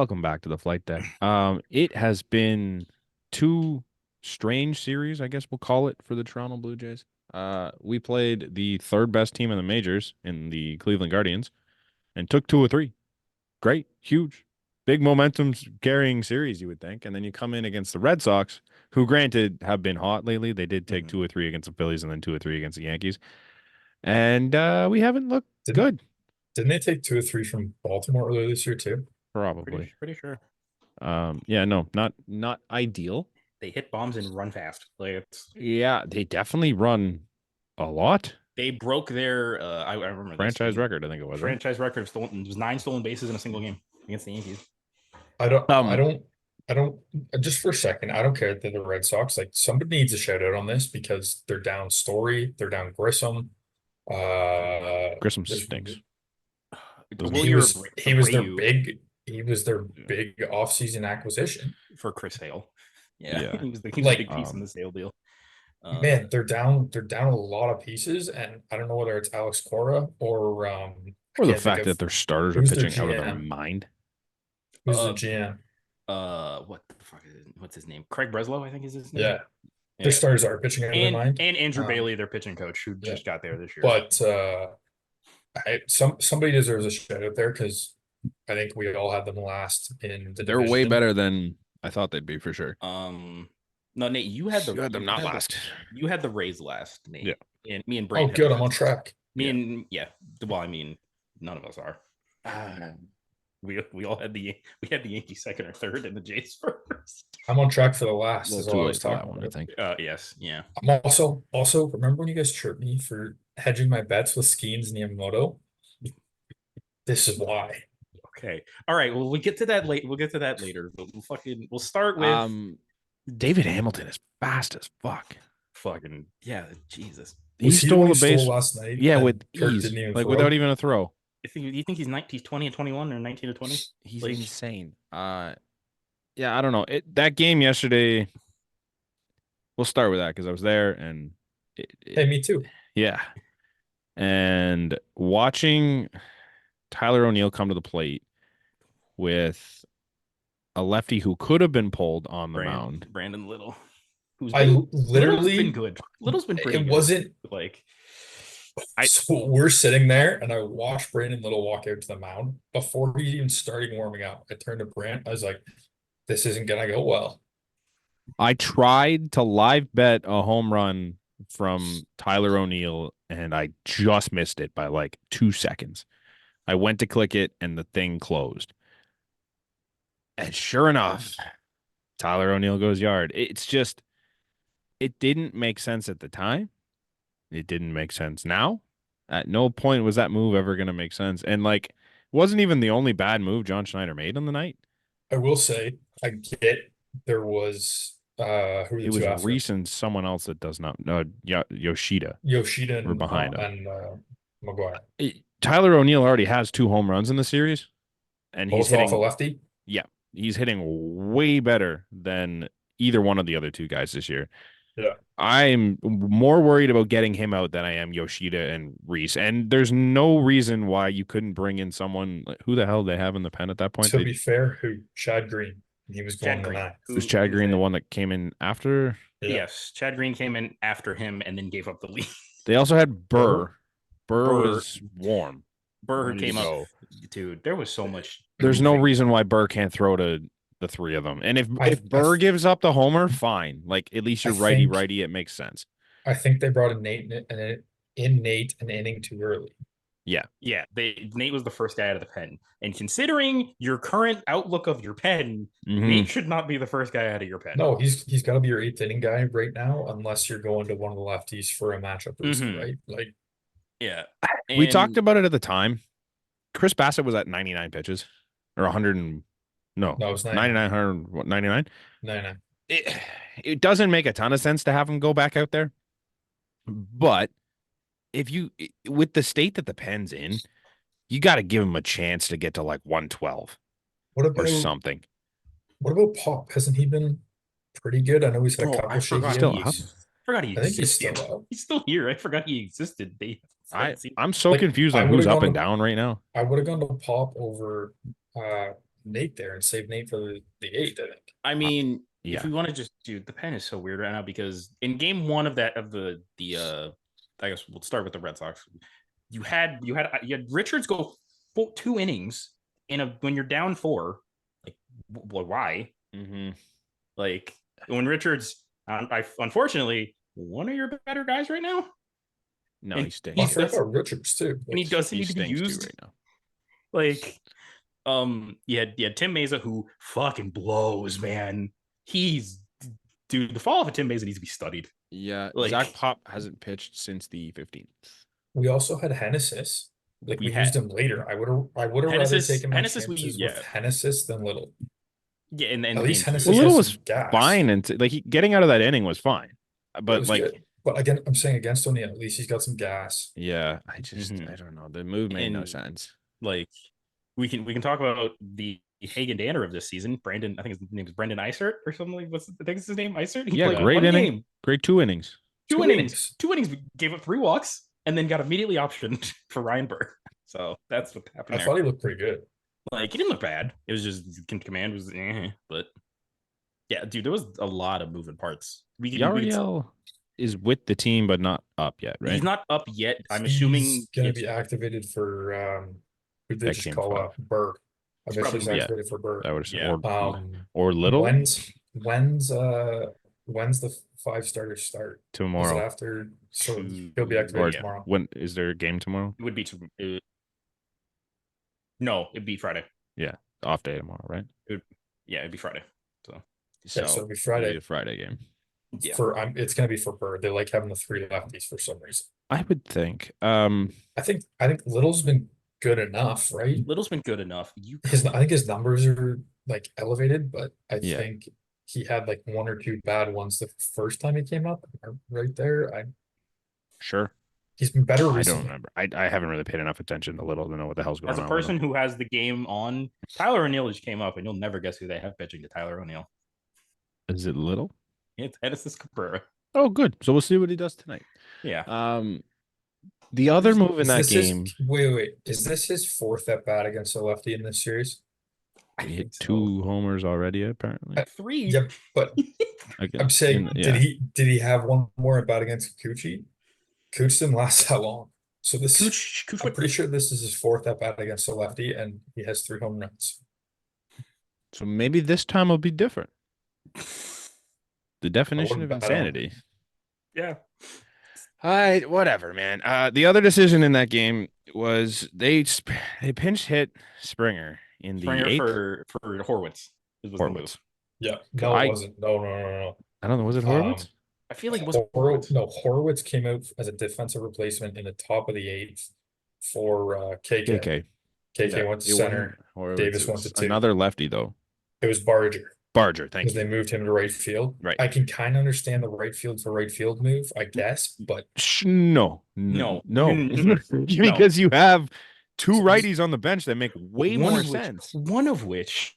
welcome back to the flight deck. It has been two strange series, I guess we'll call it, for the Toronto Blue Jays. We played the third best team in the majors in the Cleveland Guardians and took 2 or 3. Great, huge, big momentum carrying series, you would think. And then you come in against the Red Sox, who granted have been hot lately. They did take 2 or 3 against the Phillies and then 2 or 3 against the Yankees. And we haven't looked Didn't good, didn't they take 2 or 3 from Baltimore earlier this year too? probably. Pretty sure. Yeah, no, not ideal. They hit bombs and run fast. Yeah, they definitely run a lot. They broke their I remember Franchise record, I think it was. Right? Franchise record of stolen. It was 9 stolen bases in a single game against the Yankees. I don't. Just for a second, I don't care that the Red Sox. Like somebody needs a shout out on this because they're down Story, they're down Grissom. Grissom this- stinks. he was their big offseason acquisition. For Chris Hale. Yeah. He was the Like, big piece in the Sale deal. Man, they're down a lot of pieces, and I don't know whether it's Alex Cora or the fact that their starters are who's their pitching out of their GM? mind. Who's the GM? What the fuck is what's his name? Craig Breslow, I think is his name. Yeah. Their starters are pitching out of their mind. And Andrew Bailey, their pitching coach, who just got there this year. But somebody deserves a shout out there because I think we all had them last in the They're division. way better than I thought they'd be for sure. No, Nate, you had them not last. You had the Rays last, Nate. Yeah. And me and Brandon. Oh, good. I'm on track. Well, I mean, none of us are. We all had the Yankees second or third and the Jays first. I'm on track for the last. That's Is all I was talking one, about. I think. Yes, yeah. I'm also remember when you guys chirped me for hedging my bets with Skeens and Yamamoto? This is why. Okay. All right. Well, we'll get to that later. We'll start with David Hamilton is fast as fuck. Fucking yeah, Jesus. He stole a base last night. Yeah, with Kirk ease, didn't even like throw. without even a throw. You think he's 20 and 21 or 19 to 20? He's insane. Yeah, I don't know. That game yesterday. We'll start with that because I was there and. Hey, me too. Yeah, and watching Tyler O'Neill come to the plate with a lefty who could have been pulled on the mound. Brandon Little. Little's been good. Little's been pretty good. It wasn't like so we're sitting there and I watched Brandon Little walk out to the mound before he even started warming up. I turned to Brant. I was like, this isn't gonna go well. I tried to live bet a home run from Tyler O'Neill and I just missed it by like 2 seconds. I went to click it and the thing closed. And sure enough, Tyler O'Neill goes yard. It didn't make sense at the time. It didn't make sense now. At no point was that move ever going to make sense. And like, it wasn't even the only bad move John Schneider made on the night. I will say, I get there was it was Reese and someone else that does not know. Yoshida and behind him. and McGuire. Tyler O'Neill already has 2 home runs in the series, and he's hitting off a lefty. Yeah, he's hitting way better than either one of the other 2 guys this year. Yeah, I'm more worried about getting him out than I am Yoshida and Reese. And there's no reason why you couldn't bring in someone. Who the hell they have in the pen at that point? To be fair, Chad Green. He was going to that. Was Chad Green the one that came in after? Yeah. Yes, Chad Green came in after him and then gave up the lead. They also had Burr. Burr was warm. Burr came up. Dude, there was so much. There's no reason why Burr can't throw to the 3 of them. And if Burr gives up the homer, fine. Like at least you're righty. It makes sense. I think they brought in Nate an inning too early. Yeah. Nate was the first guy out of the pen. And considering your current outlook of your pen, Nate should not be the first guy out of your pen. No, he's got to be your 8th inning guy right now, unless you're going to one of the lefties for a matchup boost, right? Like, yeah. We talked about it at the time. Chris Bassett was at 99 pitches or 100 and no, it was 99, 100, 99? 99. It doesn't make a ton of sense to have him go back out there. But with the state that the pen's in, you got to give him a chance to get to like 112 or something. What about Pop? Hasn't he been pretty good? I know he's had a couple shaky. Still up. Forgot he existed. I think he's still up. He's still here. I forgot he existed. I'm so confused on who's up and down right now. I would have gone to Pop over Nate there and save Nate for the 8th, I think. I mean, Yeah. if we want to just do the pen is so weird right now because in game one of the I guess we'll start with the Red Sox. You had Richards go 2 innings when you're down 4. Like, why? Mm-hmm. Like when Richards, I unfortunately one of your better guys right now. No, And he stinks. I forgot about Richards too. And he doesn't He need to be stinks used too right now. like. You had Tim Mesa who fucking blows, man. Dude, the fall off of Tim Mesa needs to be studied. Yeah, Like, Zach Pop hasn't pitched since the 15th. We also had Hennessis. Like we used him later. I would have rather taken my chances with Hennessis than Little. Yeah, and at least Hennessis Little was gas. fine, and getting out of that inning was fine. But like, good. But again, I'm saying against O'Neill, at least he's got some gas. Yeah, I don't know. The move made no sense. Like, we can talk about the Hagen Danner of this season. Brandon, I think his name is Brendan Isert or something like. I think it's his name, Isert. He played great inning. Game. Great 2 innings. 2 innings. 2 innings. Gave up 3 walks and then got immediately optioned for Ryan Burr. So that's what happened. I thought he looked pretty good. Like, he didn't look bad. It was just command was, but yeah, dude, there was a lot of moving parts. Yariel is with the team, but not up yet, right? He's not up yet. I'm assuming he's gonna be activated for who did just call up Burr. I bet he's activated for Burr. I would assume. Or Little. When's the 5 starters start tomorrow? Is it after? So he'll be activated tomorrow. When is there a game tomorrow? It would be no, it'd be Friday. Yeah, off day tomorrow, right? It'd be Friday. So it'll be Friday. It'll be a Friday game. Yeah. It's gonna be for Burr. They like having the 3 lefties for some reason. I would think. I think Little's been good enough, right? Little's been good enough. I think his numbers are like elevated, but I think he had like 1 or 2 bad ones the first time he came up. Right there, sure. He's been better recently. I don't remember. I haven't really paid enough attention to Little to know what the hell's going on. As a person who has the game on, Tyler O'Neill just came up, and you'll never guess who they have pitching to Tyler O'Neill. Is it Little? It's Edison Cabrera. Oh, good. So we'll see what he does tonight. Yeah. The other move in that game. Wait. Is this his 4th at bat against a lefty in this series? He hit 2 homers already, apparently. 3. Yeah, but I'm saying, did he have 1 more at bat against Kikuchi? Cooch didn't last that long. So I'm pretty sure this is his 4th at bat against a lefty, and he has 3 home runs. So maybe this time will be different. The definition of insanity. Yeah. All right, whatever, man. The other decision in that game was they pinch hit Springer in the 8th for Horwitz. Horwitz. Yeah, no, it wasn't. No. I don't know. Was it Horwitz? I feel like it was Horwitz. No, Horwitz came out as a defensive replacement in the top of the 8th for KK. KK went to center. Davis went to 2. Another lefty though. It was Barger. Thank you. Because they moved him to right field. Right. I can kind of understand the right field move, I guess, but no. Because you have 2 righties on the bench that make way more sense. One of which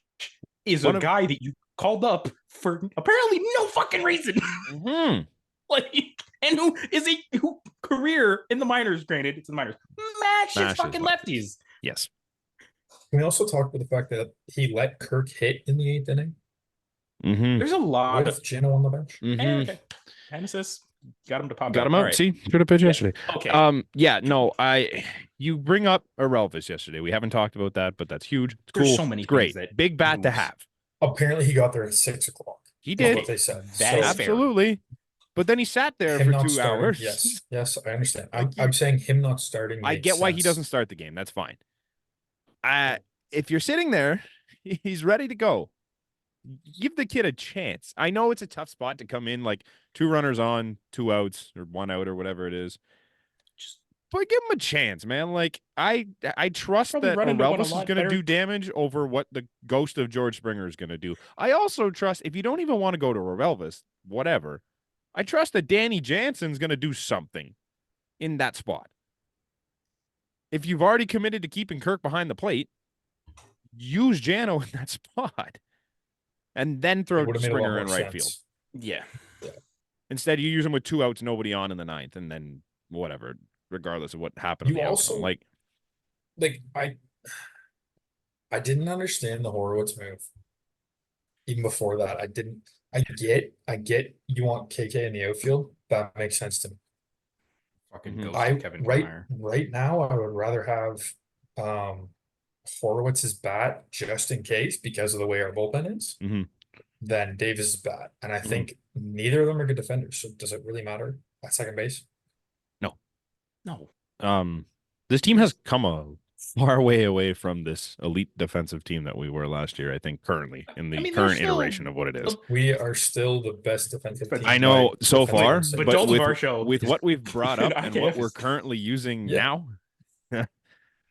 is a guy that you called up for apparently no fucking reason. Mm-hmm. And who is a career in the minors, granted, it's in the minors. Mashes fucking lefties. Yes. Can we also talk about the fact that he let Kirk hit in the 8th inning? Mm-hmm. There's a lot of Gino on the bench. Mm-hmm. Okay. Genesis got him to pop. Got him out. Right. See, should have pitched yesterday. Okay. You bring up Arelvis yesterday. We haven't talked about that, but that's huge. It's There's cool. so many it's great. Big bat moves. to have. Apparently, he got there at 6 o'clock. He did. That's what they said. Absolutely. But then he sat there for 2 hours. Yes, I understand. I'm saying him not starting. I get why he doesn't start the game. That's fine. If you're sitting there, he's ready to go. Give the kid a chance. I know it's a tough spot to come in, like 2 runners on, 2 outs, or 1 out, or whatever it is. But give him a chance, man. Like I trust that Arelvis is going to do damage over what the ghost of George Springer is going to do. I also trust, if you don't even want to go to Arelvis, whatever, I trust that Danny Jansen's going to do something in that spot. If you've already committed to keeping Kirk behind the plate, use Jano in that spot. And then throw Springer in right field. Yeah. Instead, you use him with 2 outs, nobody on in the 9th, and then whatever, regardless of what happened. You also I I didn't understand the Horowitz move. Even before that, I didn't. I get you want KK in the outfield. That makes sense to me. Fucking ghost Kevin Kiermaier. Right now, I would rather have Horowitz's bat just in case because of the way our bullpen is than Davis's bat. And I think neither of them are good defenders. So does it really matter at second base? No. This team has come a far way away from this elite defensive team that we were last year, I think, currently in the current iteration of what it is. We are still the best defensive team. I know so far, but don't with our show. With what we've brought up and what we're currently using now,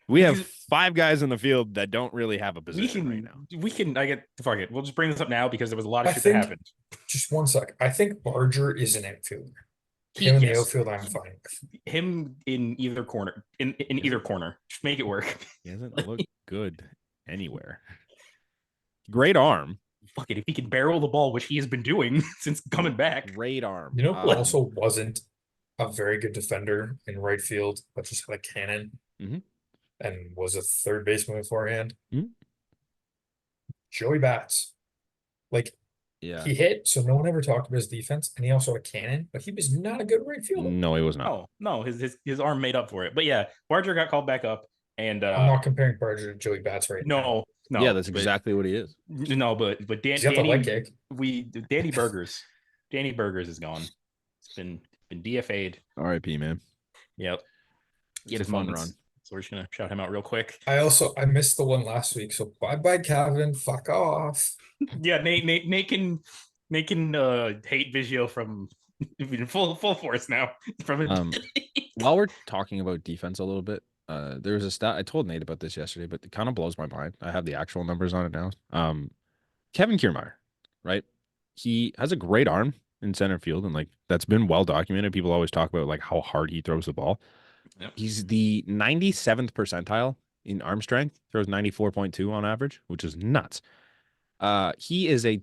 we have 5 guys in the field that don't really have a position right now. Fuck it. We'll just bring this up now because there was a lot of shit that happened. Just one sec. I think Barger is an outfielder. Him in the outfield, I'm fine with. Him in either corner. In either corner. Just make it work. He doesn't look good anywhere. Great arm. Fuck it. If he can barrel the ball, which he has been doing since coming back. Great arm. You know who also wasn't a very good defender in right field, but just had a cannon and was a third baseman beforehand? Joey Bats. He hit, so no one ever talked about his defense, and he also had a cannon, but he was not a good right fielder. No, he was not. No, his arm made up for it. But yeah, Barger got called back up, and I'm not comparing Barger to Joey Bats right now. No. Yeah, that's exactly what he is. No, but Danny Burgers is gone. It's been DFA'd. R.I.P. man. Yep. He had a fun run. So we're just gonna shout him out real quick. I missed the one last week, so bye Calvin. Fuck off. Yeah, Nate can hate Vigio from full force now. While we're talking about defense a little bit, there was a stat I told Nate about this yesterday, but it kind of blows my mind. I have the actual numbers on it now. Kevin Kiermaier, right? He has a great arm in center field, and that's been well documented. People always talk about how hard he throws the ball. Yep. He's the 97th percentile in arm strength, throws 94.2 on average, which is nuts. He is a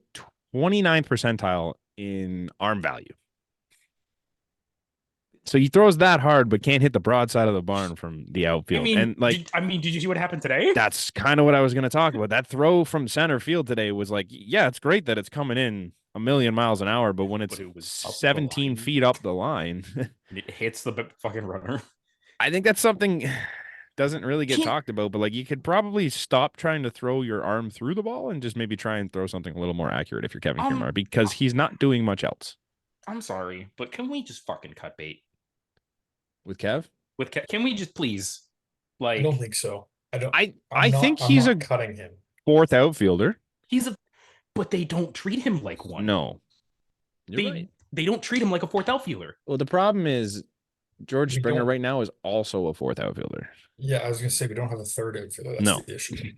29th percentile in arm value. So he throws that hard, but can't hit the broadside of the barn from the outfield. Did you see what happened today? That's kind of what I was going to talk about. That throw from center field today was it's great that it's coming in a million miles an hour, but when it was 17 feet up the line, it hits the fucking runner. I think that's something doesn't really get talked about, but you could probably stop trying to throw your arm through the ball and just maybe try and throw something a little more accurate if you're Kevin Kiermaier, because he's not doing much else. I'm sorry, but can we just fucking cut bait with Kev? Can we just please? I don't think so. I think he's cutting him. 4th outfielder. But they don't treat him like one. No, they don't treat him like a 4th outfielder. Well, the problem is George Springer right now is also a 4th outfielder. Yeah, I was going to say we don't have a 3rd outfielder. That's the issue.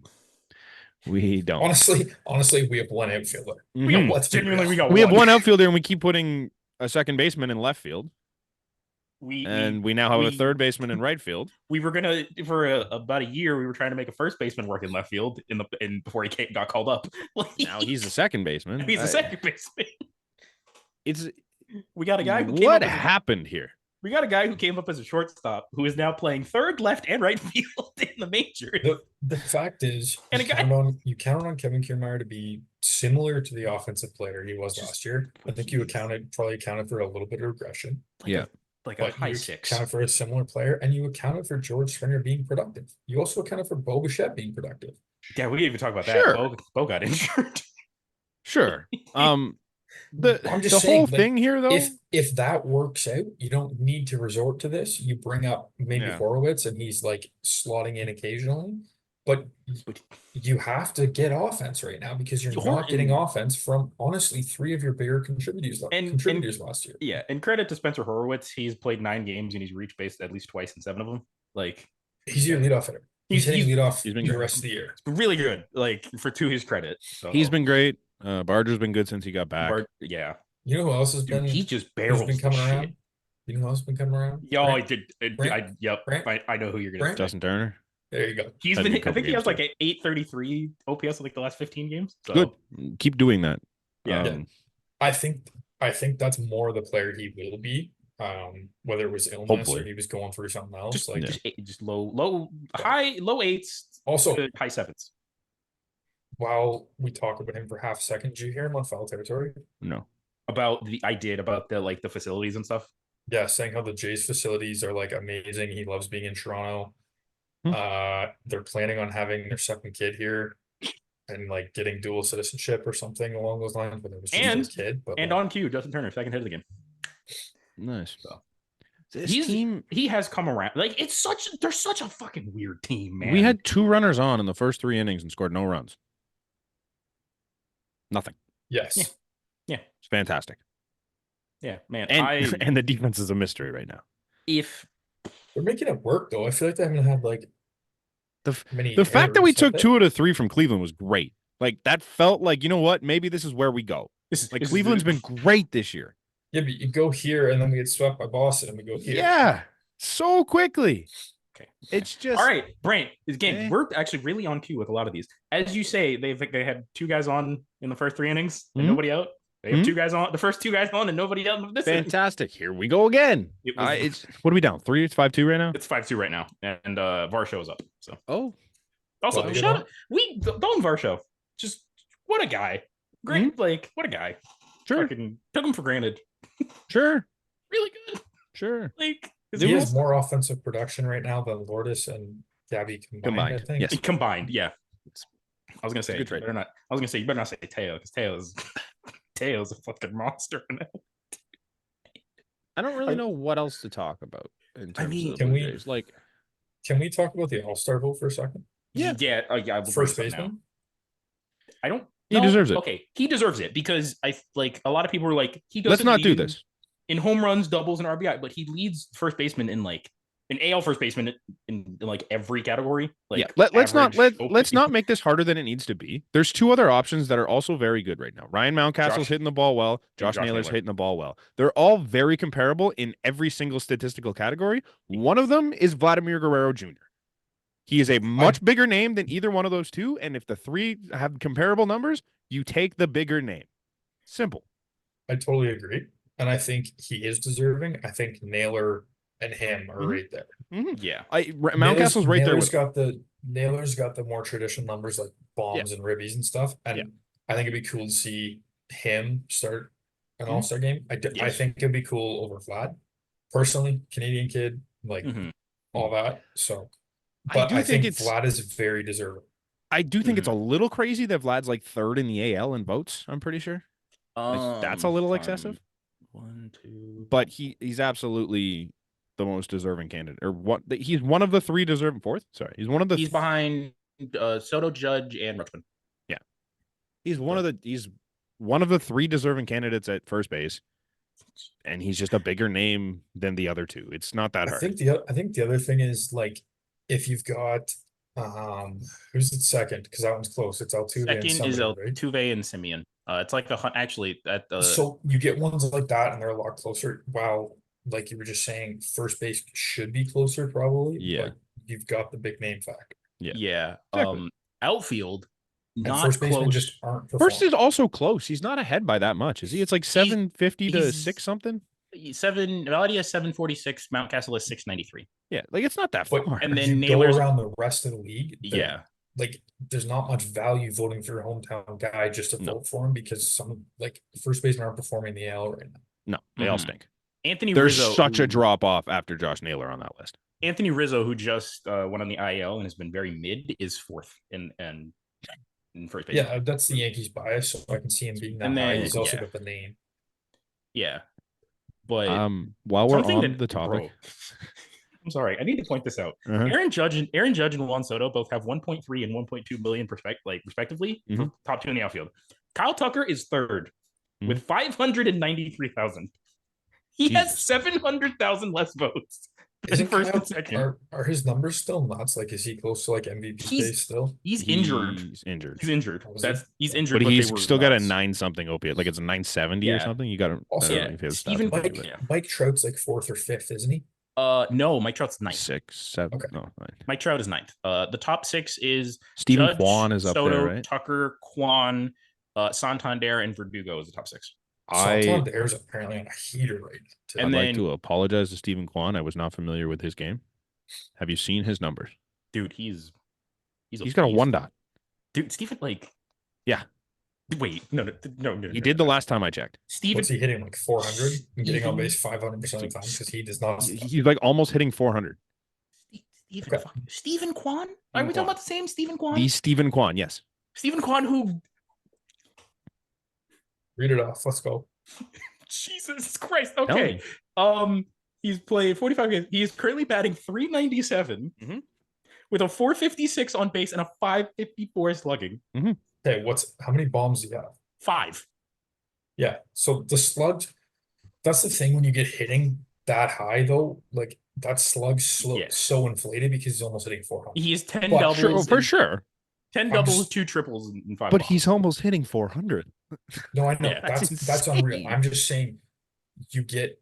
We don't. Honestly, we have one outfielder. We have one outfielder, and we keep putting a second baseman in left field. We now have a third baseman in right field. We were gonna for about a year. We were trying to make a first baseman work in left field before he got called up. Now he's a second baseman. He's a second baseman. We got a guy who what happened here? We got a guy who came up as a shortstop who is now playing third, left, and right field in the majors. The fact is, you count on Kevin Kiermaier to be similar to the offensive player he was last year. I think you probably accounted for a little bit of regression. Like a high 6. Accounted for a similar player, and you accounted for George Springer being productive. You also accounted for Bo Bichette being productive. Yeah, we didn't even talk about that. Bo got injured. Sure. The whole thing here, though, if that works out, you don't need to resort to this. You bring up maybe Horowitz, and he's slotting in occasionally, but you have to get offense right now because you're not getting offense from honestly 3 of your bigger contributors last year. Yeah, and credit to Spencer Horowitz, he's played 9 games and he's reached base at least twice in 7 of them. He's your leadoff hitter. He's hitting leadoff the rest of the year. Really good. To his credit, he's been great. Barger's been good since he got back. Yeah. You know who else has been? He just barrels been coming around. You know who else has been coming around? Yeah, I did. I know who you're gonna say. Justin Turner. There you go. He's been. I think he has an 833 OPS in the last 15 games. So. Good. Keep doing that. Yeah. I think that's more the player he will be. Whether it was illness or he was going through something else, just low 8s, also high 7s. while we talk about him for half a second, did you hear him on Foul Territory? No. About the facilities and stuff. Yeah, saying how the Jays facilities are like amazing. He loves being in Toronto. Hmm. They're planning on having their second kid here and like getting dual citizenship or something along those lines, but it was just And a kid. But and like, on cue, Justin Turner, second hit of the game. Nice. So This team, he has come around. Like they're such a fucking weird team, man. we had 2 runners on in the first 3 innings and scored no runs. Nothing. yes. Yeah. It's fantastic. Yeah, man. And the defense is a mystery right now. If They're making it work though. I feel like they haven't had like the fact that we took 2 out of 3 from Cleveland was great. Like that felt like, you know what? Maybe this is where we go. Cleveland's been great this year. Yeah, but you go here and then we get swept by Boston and we go here. Yeah, so quickly. Okay. It's just all right, Brant. Again, we're actually really on cue with a lot of these. As you say, they had 2 guys on in the first 3 innings and nobody out. They have 2 guys on, the first 2 guys on, and nobody out. Fantastic. Here we go again. What are we down? 3, it's 5-2 right now? It's 5-2 right now. And Varsho is up. So also don't Varsho. Just what a guy. Great, like what a guy. Sure. Fucking took him for granted. Sure. Really good. Sure. Like he has more offensive production right now than Lourdes and Gabby combined. I think. Yes. Combined, yeah. I was gonna say you better not say Teo, because Teo's a fucking monster. I don't really know what else to talk about in terms of can Blue we Jays. Like, can we talk about the All-Star vote for a second? Yeah. First baseman. I don't. He deserves it. Okay, he deserves it because I like a lot of people were like he doesn't. Let's not do this in home runs, doubles, and RBI, but he leads first baseman in like an AL first baseman in like every category. Like, yeah, let's not make this harder than it needs to be. There's 2 other options that are also very good right now. Ryan Mountcastle's hitting the ball well. Josh Naylor's hitting the ball well. They're all very comparable in every single statistical category. One of them is Vladimir Guerrero Jr. He is a much bigger name than either one of those 2, and if the 3 have comparable numbers, you take the bigger name. Simple. I totally agree, and I think he is deserving. I think Naylor and him are right there. Yeah, Mountcastle's right there. Naylor's got the more traditional numbers like bombs and ribbies and stuff, and I think it'd be cool to see him start an All-Star game. I think it'd be cool over Vlad, personally, Canadian kid, like all that. So, but I think Vlad is very deserving. I do think it's a little crazy that Vlad's like 3rd in the AL in votes. I'm pretty sure that's a little excessive. 1, 2, but he's absolutely the most deserving candidate, or what? He's one of the 3 deserving 4th. Sorry, he's one of the. He's behind Soto, Judge, and Rutschman. Yeah, he's one of the 3 deserving candidates at first base, and he's just a bigger name than the other 2. It's not that hard. I think the other thing is like if you've got who's at second, because that one's close. It's Altuve. Second is Altuve and Simeon. It's like actually at the. So you get ones like that, and they're a lot closer. Wow, like you were just saying, first base should be closer, probably. Yeah, but you've got the big name factor. Yeah. Exactly. Outfield, not first basemen close. Just aren't performing. First is also close. He's not ahead by that much, is he? It's like 750 to 6 something. Vladdy has 746. Mountcastle is 693. Yeah, like it's not that far. And then Naylor's around the rest of the league. Yeah, like there's not much value voting for your hometown guy just to vote for him because some like first basemen aren't performing the AL right now. No, they all stink. There's such a drop off after Josh Naylor on that list. Anthony Rizzo, who just went on the IL and has been very mid, is 4th in first base. Yeah, that's the Yankees bias, so I can see him being that high. He's also got the name. Yeah, but while we're on the topic, I'm sorry, I need to point this out. Aaron Judge and Juan Soto both have 1.3 and 1.2 million respectively for top 2 in the outfield. Kyle Tucker is 3rd with 593,000. He has 700,000 less votes. First and second. Are his numbers still nuts? Like, is he close to like MVP pace still? He's injured. He's injured. He's injured. He's injured. But he's still got a 9 something opiate. Like it's a 970 or something. You got to also. Mike Trout's like 4th or 5th, isn't he? No, Mike Trout's 9th. 6, 7. Okay. No, 9. Mike Trout is 9th. The top 6 is Stephen Kwan is up Soto, there, right? Tucker, Kwan, Santander, and Verdugo is the top 6. Santander is apparently on a heater right now. I'd like to apologize to Stephen Kwan. I was not familiar with his game. Have you seen his numbers? Dude, he's got a 1 dot. Dude, Stephen, like Yeah. Wait, no. He did the last time I checked. Steven, What's he hitting, like 400 and getting on base 500% of the time? Because he does not. He's like almost hitting 400. Stephen Kwan? Are we talking about the same Stephen Kwan? The Stephen Kwan, yes. Stephen Kwan, who... Read it off. Let's go. Jesus Christ. Okay. He's played 45 games. He is currently batting 397 with a 456 on base and a 554 slugging. Okay, how many bombs do you have? 5. Yeah. So the sludge, that's the thing when you get hitting that high though, like that slug's so inflated because he's almost hitting 400. He is 10 doubles. For sure. 10 doubles, 2 triples, and 5 But bombs. he's almost hitting 400. No, I know. Yeah, that's unreal. I'm just saying you get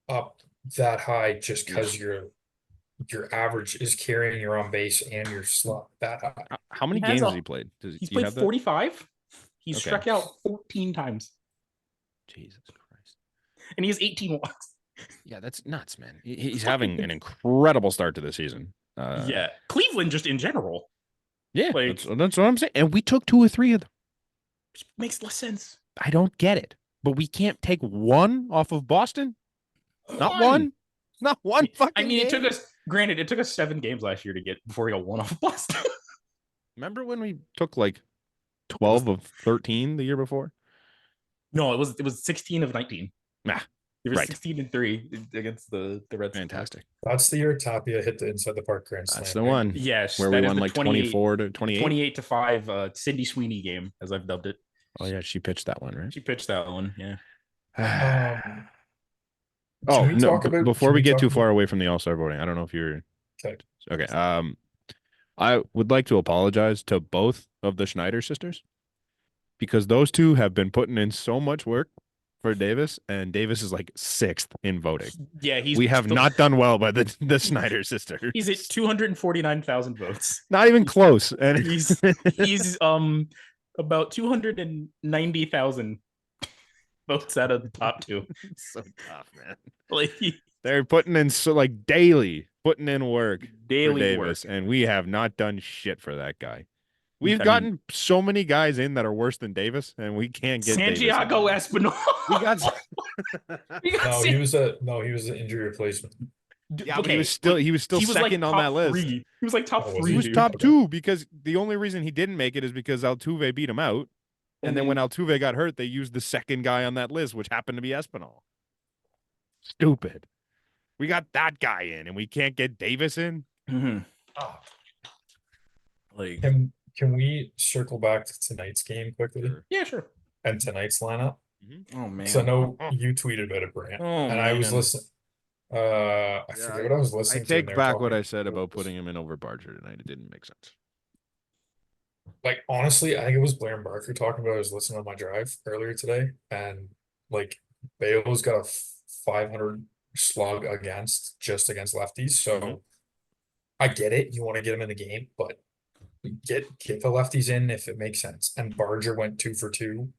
up that high just because your average is carrying your on base and your slug that high. How many games has he played? He's played 45. He's struck out 14 times. Jesus Christ. And he has 18 walks. Yeah, that's nuts, man. He's having an incredible start to the season. Cleveland just in general. Yeah, that's what I'm saying. And we took 2 or 3 of them. Which makes less sense. I don't get it. But we can't take one off of Boston? Not one? Not one fucking game? It took us 7 games last year before we got 1 off of Boston. Remember when we took like 12 of 13 the year before? No, it was 16 of 19. Nah. There was 16-3 against the Reds. Fantastic. That's the year Tapia hit the inside the park grand slam. That's the one. Yes, where we won like 24 to 28. 28-5 Cindy Sweeney game, as I've dubbed it. Oh yeah, she pitched that one, right? She pitched that one, yeah. Before we get too far away from the All-Star voting, I don't know if you're okay. I would like to apologize to both of the Schneider sisters because those two have been putting in so much work for Davis, and Davis is like 6th in voting. Yeah, we have not done well by the Schneider sisters. He's at 249,000 votes. Not even close. And he's about 290,000 votes out of the top 2. So tough, man. Like they're putting in daily work for Davis, work. And we have not done shit for that guy. We've gotten so many guys in that are worse than Davis, and we can't get Santiago Espinal. We got he was an injury replacement. Yeah, but he was still second on that list. He was like top 3. He was top 2 because the only reason he didn't make it is because Altuve beat him out. And then when Altuve got hurt, they used the second guy on that list, which happened to be Espinal. Stupid. We got that guy in, and we can't get Davis in. Like, can we circle back to tonight's game quickly? Yeah, sure. And tonight's lineup. Oh man. So I know you tweeted about it, Brant, I was listening. I forget what I was listening to. I take back what I said about putting him in over Barger tonight. It didn't make sense. Like, honestly, I think it was Blair and Barker talking about. I was listening on my drive earlier today, and like Bale's got a 500 slug just against lefties. So I get it. You want to get him in the game, but get the lefties in if it makes sense. And Barger went 2 for 2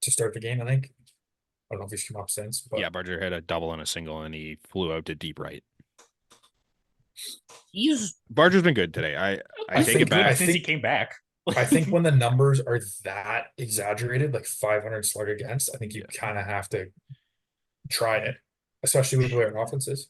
to start the game, I think. I don't know if he's come up since. But yeah, Barger had a double and a single, and he flew out to deep right. Barger's been good today. I take it back. Since he came back. I think when the numbers are that exaggerated, like 500 slug against, I think you kind of have to try it, especially with the way our offense is.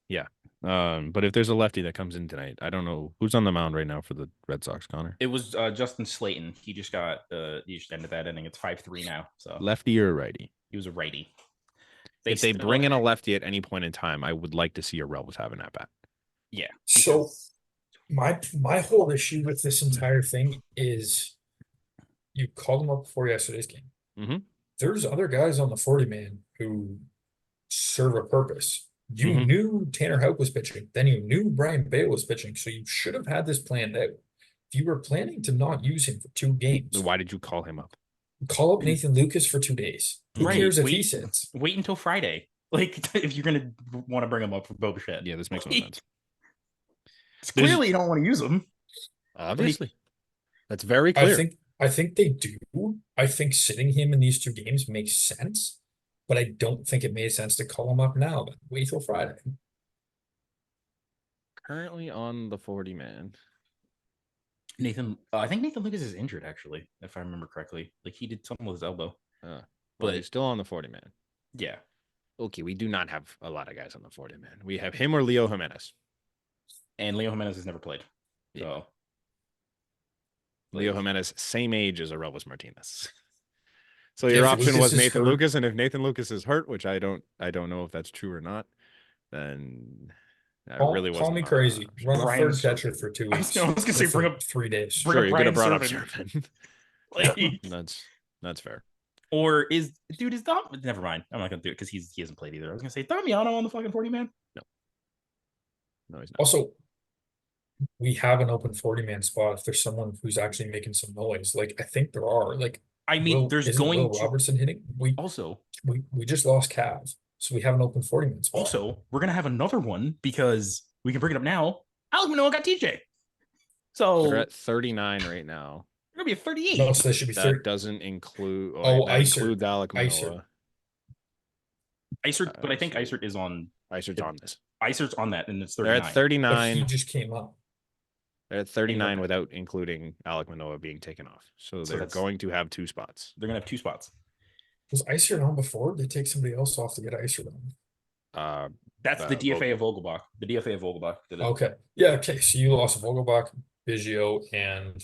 Yeah. But if there's a lefty that comes in tonight, I don't know who's on the mound right now for the Red Sox, Connor. It was Justin Slayton. He just ended that inning. It's 5-3 now. So lefty or righty? He was a righty. If they bring in a lefty at any point in time, I would like to see a Relvis have an at bat. Yeah. So my whole issue with this entire thing is you called him up before yesterday's game. There's other guys on the 40-man who serve a purpose. You knew Tanner Houck was pitching. Then you knew Brian Bale was pitching. So you should have had this planned out. If you were planning to not use him for 2 games. Why did you call him up? Call up Nathan Lucas for 2 days. Who cares if he sits? Wait until Friday. Like, if you're going to want to bring him up for Bo Bichette. Yeah, this makes no sense. Clearly, you don't want to use him. Obviously. That's very clear. I think they do. I think sitting him in these 2 games makes sense. But I don't think it made sense to call him up now. But wait till Friday. Currently on the 40-man. I think Nathan Lucas is injured, actually, if I remember correctly. Like, he did something with his elbow. But he's still on the 40-man. Yeah. Okay, we do not have a lot of guys on the 40-man. We have him or Leo Jimenez. And Leo Jimenez has never played. Yeah. So Leo Jimenez, same age as Aurelvis Martinez. So your option was Nathan Lucas, and if Nathan Lucas is hurt, which I don't know if that's true or not, then that really wasn't. Call me crazy. Run a third catcher for 2 weeks. I was gonna say bring up 3 days. Sure, you could have brought up Servant. Like, that's fair. Or is Dom? Never mind. I'm not gonna do it because he hasn't played either. I was gonna say Damiano on the fucking 40-man. No, he's not. Also, we have an open 40-man spot if there's someone who's actually making some noise. Like, I think there are. Like, I mean, there's going Will Robertson hitting. We just lost Cavs, so we have an open 40-man spot. Also, we're gonna have another one because we can bring it up now. Alek Manoah got TJ. So they're at 39 right now. They're gonna be at 38. No, so they should be 30. That doesn't include. That includes Alek Manoah. Isert, but I think Isert is on. Isert's on this. Isert's on that, and it's 39. They're at 39. But he just came up. They're at 39 without including Alek Manoah being taken off. So they're going to have 2 spots. They're gonna have 2 spots. Was Isert on before? They take somebody else off to get Isert on. That's the DFA of Vogelbach. The DFA of Vogelbach did it. Okay. Yeah. Okay. So you lost Vogelbach, Biggio, and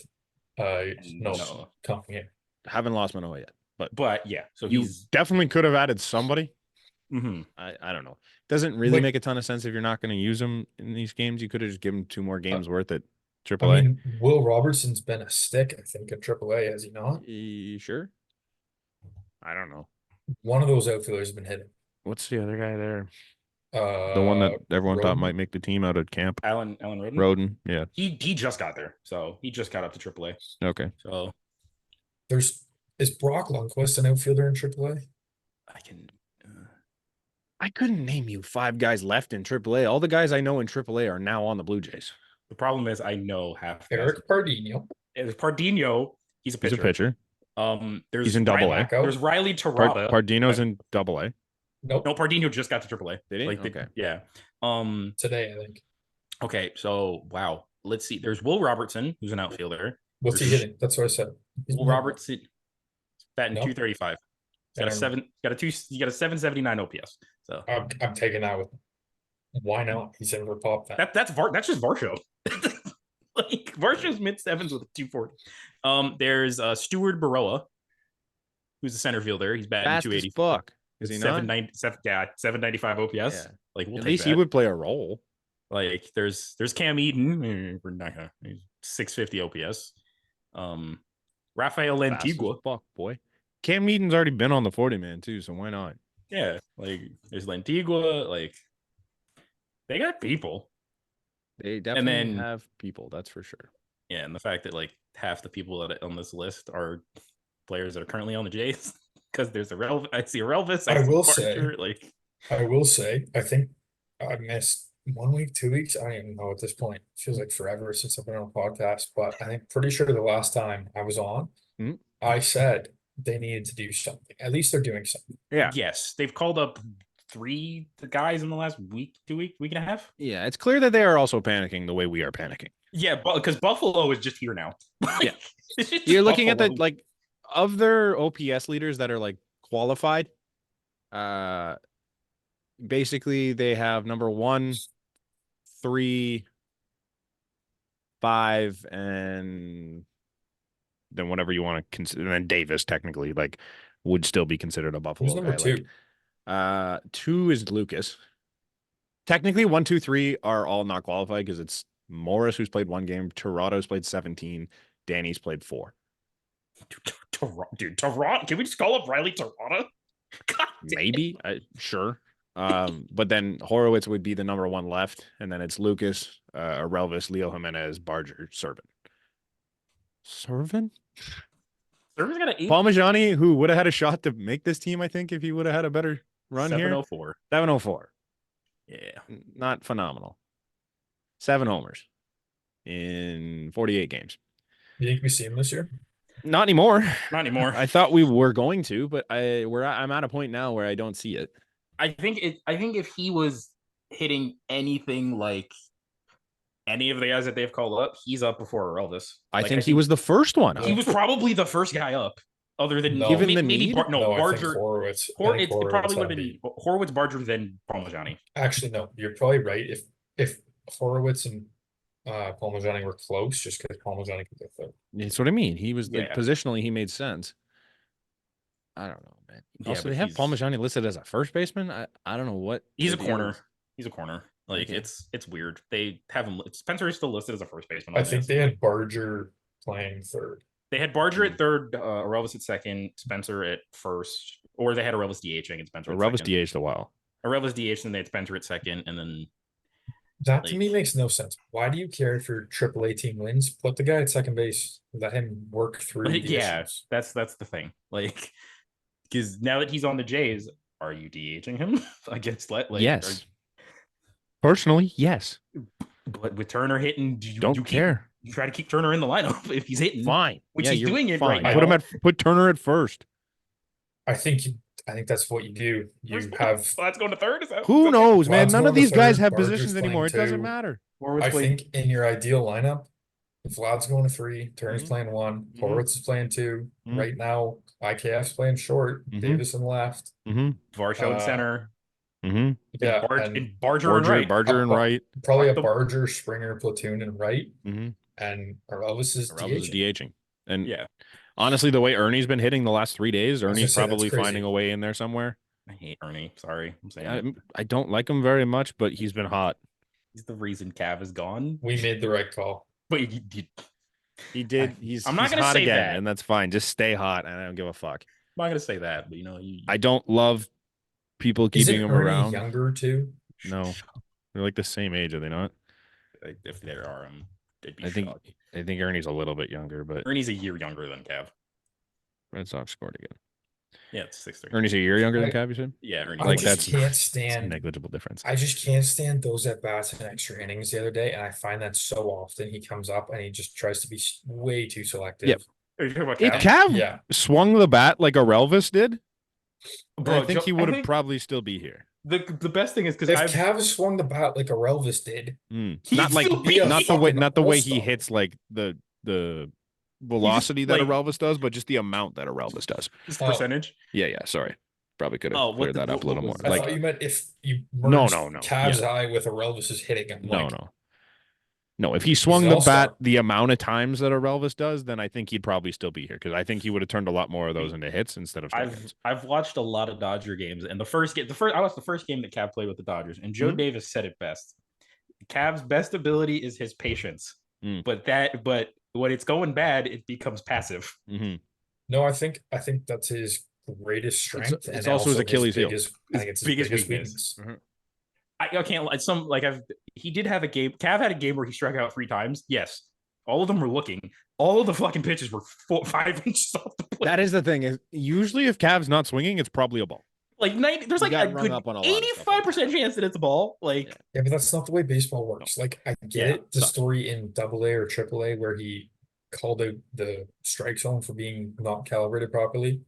company. Haven't lost Manoah yet, but yeah. So you definitely could have added somebody. Mm-hmm. I don't know. Doesn't really make a ton of sense if you're not going to use them in these games. You could have just given 2 more games worth at AAA. I mean, Will Robertson's been a stick, I think, at AAA, has he not? Sure. I don't know. One of those outfielders has been hitting. What's the other guy there? The one that everyone thought might make the team out at camp. Alan Roden. Roden, yeah. He just got there, so he just got up to AAA. Okay. So is Brock Lundqvist an outfielder in AAA? I couldn't name you 5 guys left in AAA. All the guys I know in AAA are now on the Blue Jays. The problem is I know half. Eric Pardinho. Pardinho. He's a pitcher. He's in Double-A. There's Riley Terada. Pardino's in Double-A. Nope. No, Pardinho just got to AAA. Did he? Okay. Yeah. Today, I think. Okay, so wow. Let's see. There's Will Robertson, who's an outfielder. What's he hitting? That's what I said. Will Robertson batting 235. He's got a 779 OPS. So I'm taking that with. Why not? He's never popped that. That's just Varsho. Like Varsho's mid-7s with a 240. There's Stuart Baroa, who's a center fielder. He's batting 280. Fuck. Is he not? 795 OPS. Yeah. Like at least he would play a role. Like there's Cam Eden. We're not gonna. He's 650 OPS. Rafael Lantigua. Fuck boy. Cam Eden's already been on the 40-man too, so why not? Yeah, like there's Lantigua. Like they got people. They definitely have people. That's for sure. Yeah, and the fact that like half the people that on this list are players that are currently on the Jays. Because there's I see Relvis. I will say, I think I missed 1 week, 2 weeks. I don't even know at this point. It feels like forever since I've been on a podcast, but I think pretty sure the last time I was on, I said they needed to do something. At least they're doing something. Yeah. Yes. They've called up 3 guys in the last week and a half. Yeah. It's clear that they are also panicking the way we are panicking. Yeah. But because Buffalo is just here now. Yeah. You're looking at of their OPS leaders that are like qualified, basically they have number 1, 3, 5, and then whatever you want to consider. And then Davis technically like would still be considered a Buffalo. Who's number 2? Like, 2 is Lucas. Technically 1, 2, 3 are all not qualified because it's Morris who's played 1 game, Toronto's played 17, Danny's played 4. Dude, Toronto. Can we just call up Riley Terada? Maybe. Sure. But then Horowitz would be the number 1 left, and then it's Lucas, Relvis, Leo Jimenez, Barger, Servin. Servin got an 8. Palmajani, who would have had a shot to make this team, I think, if he would have had a better run 704. Here. 704. Yeah. Not phenomenal. 7 homers in 48 games. You think we see him this year? Not anymore. Not anymore. I thought we were going to, but I'm at a point now where I don't see it. I think if he was hitting anything like any of the guys that they've called up, he's up before Elvis. I think he was the first one. He was probably the first guy up, other than given the maybe need. Barger. Horowitz. It probably would have been Horowitz, Barger, then Parmigiani. Actually, no, you're probably right. If Horowitz and Parmigiani were close, just because Parmigiani could get third. That's what I mean. He was positionally, he made sense. I don't know, man. Also, they have Parmigiani listed as a first baseman. I don't know what. He's a corner. He's a corner. Like it's weird. They have him. Spencer is still listed as a first baseman. I think they had Barger playing third. They had Barger at third, Orelvis at second, Spencer at first, or they had Orelvis DHing and Spencer. Orelvis DH'd a while. Orelvis DH'd and they had Spencer at second, and then that to me makes no sense. Why do you care if your AAA team wins? Put the guy at second base. Let him work through. Issues. That's the thing. Like, because now that he's on the Jays, are you DHing him against yes. Personally, yes. But with Turner hitting, you care. You try to keep Turner in the lineup if he's hitting. Fine. Which he's doing it fine. right now. Put Turner at first. I think that's what you do. That's going to third. Who knows, man? None of these guys have positions anymore. It doesn't matter. I think in your ideal lineup, Vlad's going to 3, Turner's playing 1, Horowitz is playing 2. Right now, IKF's playing short, Davis in left, Varsho in center. Yeah, and Barger and right. Barger and right. Probably a Barger, Springer platoon and right. And Elvis is DHing. And honestly, the way Ernie's been hitting the last 3 days, Ernie's probably finding a way in there somewhere. I hate Ernie. Sorry, I'm saying I don't like him very much, but he's been hot. He's the reason Cav is gone. We made the right call. But he did. I'm not going to say again, that, and that's fine. Just stay hot, and I don't give a fuck. I'm not going to say that, but I don't love people keeping him around. Younger too? No, they're like the same age, are they not? If there are, they'd be. I think Ernie's a little bit younger, but Ernie's a year younger than Cav. Red Sox scored again. Yeah, it's 6-3. Ernie's a year younger than Cav, you said? Yeah, Ernie. I just can't stand a negligible difference. I just can't stand those at bats in extra innings the other day, and I find that so often he comes up and he just tries to be way too selective. Yep. Are you talking about If Cav swung the bat like Arelvis did, I think he would probably still be here. The best thing is because if Cav swung the bat like Arelvis did, not the way he hits like the velocity that Arelvis does, but just the amount that Arelvis does. His percentage. Yeah. Sorry, probably could have cleared that up a little more. I thought you meant if you merged Cav's eye with Arelvis's hitting. No. If he swung the bat the amount of times that Arelvis does, then I think he'd probably still be here because I think he would have turned a lot more of those into hits instead of. I've watched a lot of Dodger games, and I watched the first game that Cav played with the Dodgers, and Joe Davis said it best. Cav's best ability is his patience, but when it's going bad, it becomes passive. No, I think that's his greatest strength. It's also his Achilles heel. I think it's his biggest weakness. I can't. He did have a game. Cav had a game where he struck out 3 times. Yes, all of them were looking. All of the fucking pitches were 5 inches off the plate. That is the thing. Is usually if Cav's not swinging, it's probably a ball. Like 90, there's like a good 85% chance that it's a ball. Like but that's not the way baseball works. Like I get it. The story in AA or AAA where he called out the strike zone for being not calibrated properly.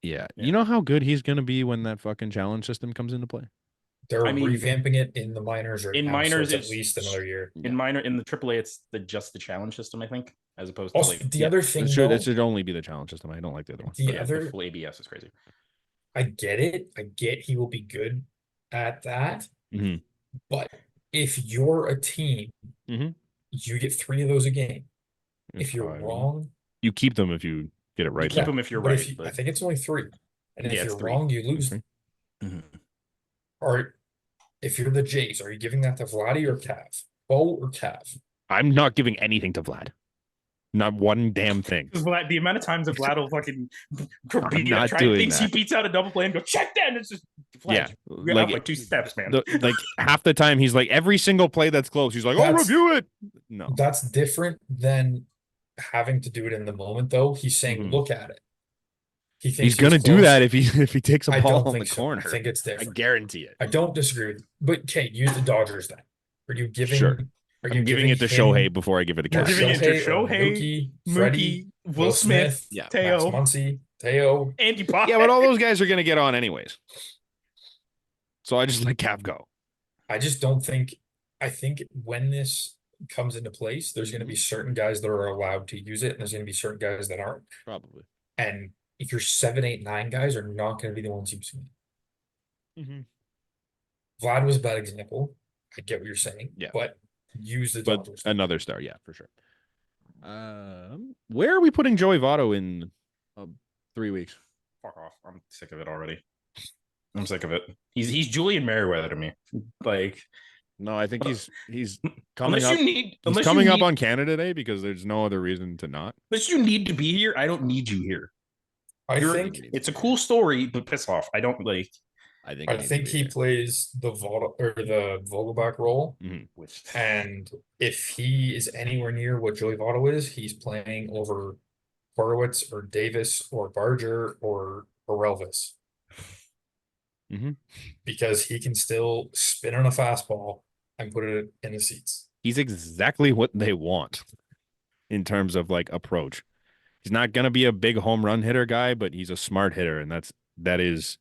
Yeah. You know how good he's gonna be when that fucking challenge system comes into play. They're revamping it in the minors right now. Minors, so it's at least another year. In the AAA, it's just the challenge system, I think, as opposed to the other thing. That should only be the challenge system. I don't like the other one. The full ABS is crazy. I get it. I get he will be good at that. But if you're a team, you get 3 of those a game. If you're wrong, you keep them if you get it right. Keep them if you're right. I think it's only 3. And if you're wrong, you lose. Or if you're the Jays, are you giving that to Vladdy or Cav? Bo or Cav? I'm not giving anything to Vlad. Not one damn thing. The amount of times that Vlad will fucking he beats out a double play and go check that, and it's just Vlad, like 2 steps, man. Like half the time he's like every single play that's close, he's like, "Oh, review it." No, that's different than having to do it in the moment. Though he's saying, "Look at it." He's gonna do that if he takes a ball on the corner. I think it's different. I guarantee it. I don't disagree with you. But Kate, use the Dodgers then. Are you giving? Sure. I'm giving it to Shohei before I give it to Cav. Giving it to Shohei, Mookie, Will Smith, Teo, Muncy, Teo, Andy Pocket. Yeah, but all those guys are gonna get on anyways. So I just let Cav go. I just don't think. I think when this comes into place, there's going to be certain guys that are allowed to use it, and there's going to be certain guys that aren't. Probably. And if your 7, 8, 9 guys are not going to be the ones using it. Vlad was a bad example. I get what you're saying. Yeah. But use the Dodgers. Another star, yeah, for sure. Where are we putting Joey Votto in 3 weeks? Fuck off. I'm sick of it already. I'm sick of it. He's Julian Merriweather to me. Like, no, I think he's coming up. He's coming up on Canada Day because there's no other reason to not. Unless you need to be here, I don't need you here. I think it's a cool story, but piss off. I don't like. I think he plays the Vogelbach role, and if he is anywhere near what Joey Votto is, he's playing over Horowitz or Davis or Barger or Elvis. Because he can still spin on a fastball and put it in the seats. He's exactly what they want in terms of like approach. He's not going to be a big home run hitter guy, but he's a smart hitter, and that is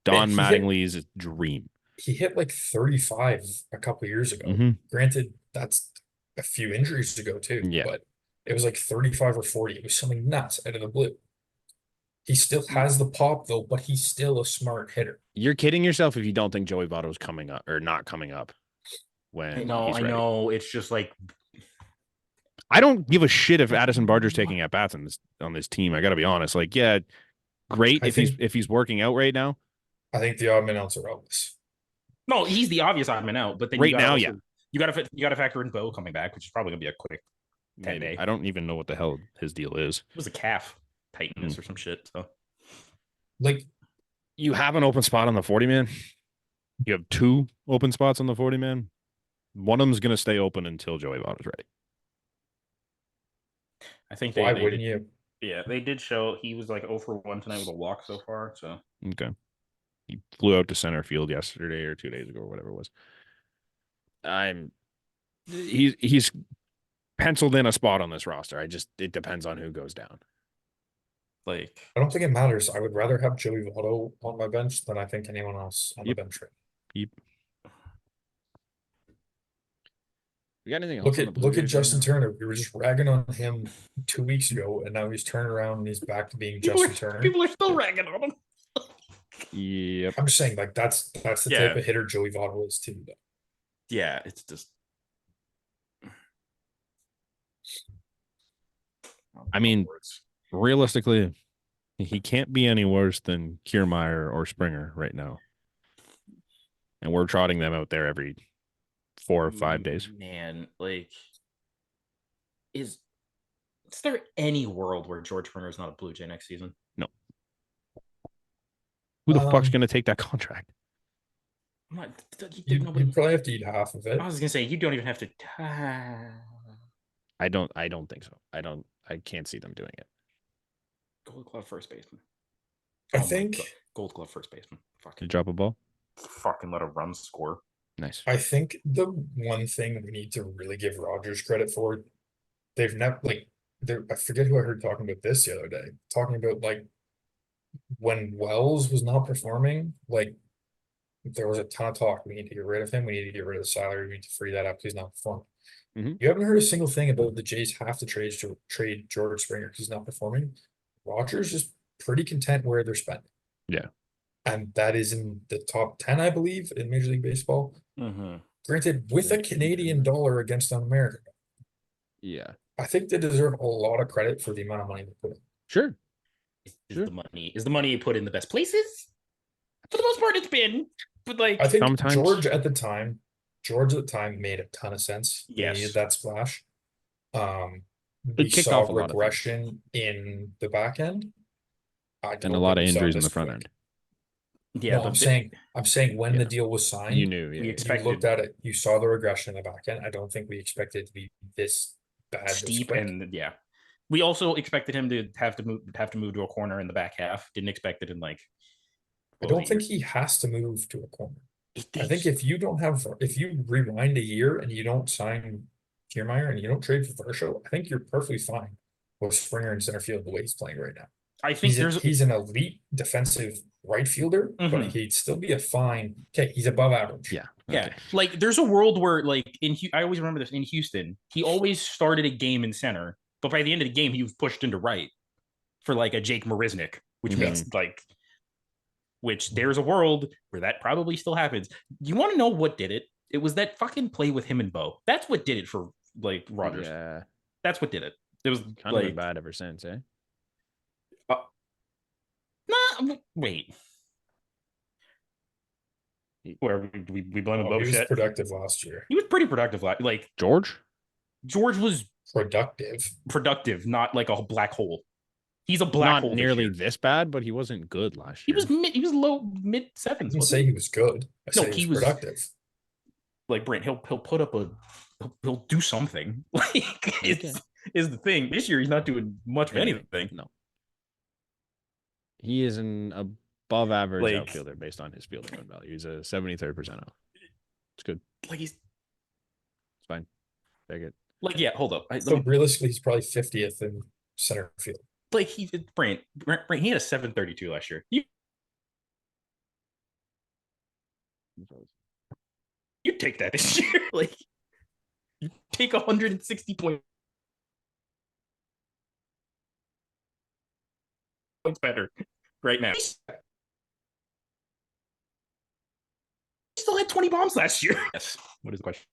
Don Mattingly's dream. He hit like 35 a couple years ago. Granted, that's a few injuries ago too. Yeah. But it was like 35 or 40. It was something nuts out of the blue. He still has the pop though, but he's still a smart hitter. You're kidding yourself if you don't think Joey Votto's coming up or not coming up when he's ready. I know. It's just like I don't give a shit if Addison Barger's taking at bats on this team. I got to be honest. Like, yeah, great if he's working out right now. I think the odd man outs are Elvis. No, he's the obvious odd man out. But then you got to factor in Bo coming back, which is probably gonna be a quick 10-day. I don't even know what the hell his deal is. It was a calf tightness or some shit. So, like, you have an open spot on the 40-man. You have 2 open spots on the 40-man. One of them's gonna stay open until Joey Votto's ready. I think why wouldn't you? Yeah, they did show he was like 0 for 1 tonight with a walk so far. So okay, he flew out to center field yesterday or 2 days ago or whatever it was. He's penciled in a spot on this roster. It depends on who goes down. Like, I don't think it matters. I would rather have Joey Votto on my bench than I think anyone else on the bench. Yep. You got anything else? Look at Justin Turner. We were just ragging on him 2 weeks ago, and now he's turned around and he's back to being Justin Turner. People are still ragging on him. Yep. I'm just saying, like, that's the type of hitter Joey Votto is too, though. Yeah, it's just. I mean, realistically, he can't be any worse than Kiermaier or Springer right now, and we're trotting them out there every 4 or 5 days. Man, like, is there any world where George Springer is not a Blue Jay next season? No. Who the fuck's going to take that contract? You probably have to eat half of it. I was going to say, you don't even have to. I don't think so. I can't see them doing it. Gold Glove first baseman. I think Gold Glove first baseman. Fucking drop a ball. Fucking let a run score. Nice. I think the one thing we need to really give Rogers credit for, they've never I forget who I heard talking about this the other day. Talking about like when Wells was not performing, like there was a ton of talk. We need to get rid of him. We need to get rid of the salary. We need to free that up because he's not performing. You haven't heard a single thing about the Jays have to trade George Springer because he's not performing. Rogers is pretty content where they're spending. Yeah. And that is in the top 10, I believe, in Major League Baseball. Granted, with a Canadian dollar against an American. Yeah. I think they deserve a lot of credit for the amount of money they put in. Sure. Is the money put in the best places? For the most part, it's been. But like, I think sometimes George at the time made a ton of sense. Yes. He needed that splash. We saw regression in the back end. And a lot of injuries in the front end. Yeah, no, I'm saying when the deal was signed, you knew. You looked at it, you saw the regression in the back end. I don't think we expected it to be this bad, steep, and we also expected him to have to move to a corner in the back half. Didn't expect it in like. I don't think he has to move to a corner. I think if you rewind a year and you don't sign Kiermaier and you don't trade for Varsho, I think you're perfectly fine with Springer in center field the way he's playing right now. I think he's an elite defensive right fielder, but he'd still be a fine. Okay, he's above average. Yeah, Yeah, Okay. like there's a world where like I always remember this in Houston. He always started a game in center, but by the end of the game, he was pushed into right for like a Jake Marisnik, which makes like, which there's a world where that probably still happens. You want to know what did it? It was that fucking play with him and Bo. That's what did it for like Rogers. Yeah. That's what did it. It was Kind of been bad ever since, eh? Nah, wait. Where we blame him He was bullshit. productive last year. He was pretty productive. Like George was productive, not like a black hole. He's a black not hole. Nearly this bad, but he wasn't good last year. He was low mid sevens. I didn't say he was good. I said he was productive. Like Brent, he'll put up he'll do something. Like is the thing. This year he's not doing much of anything. No. He is an above average outfielder based on his fielding run value. He's a 73rd percentile. It's good. Like it's fine. Take it. Like, yeah, hold up. So realistically, he's probably 50th in center field. Like Brent, he had a 732 last year. You take that this year. Like you take 160 points better right now. He still had 20 bombs last year. Yes. What is the question?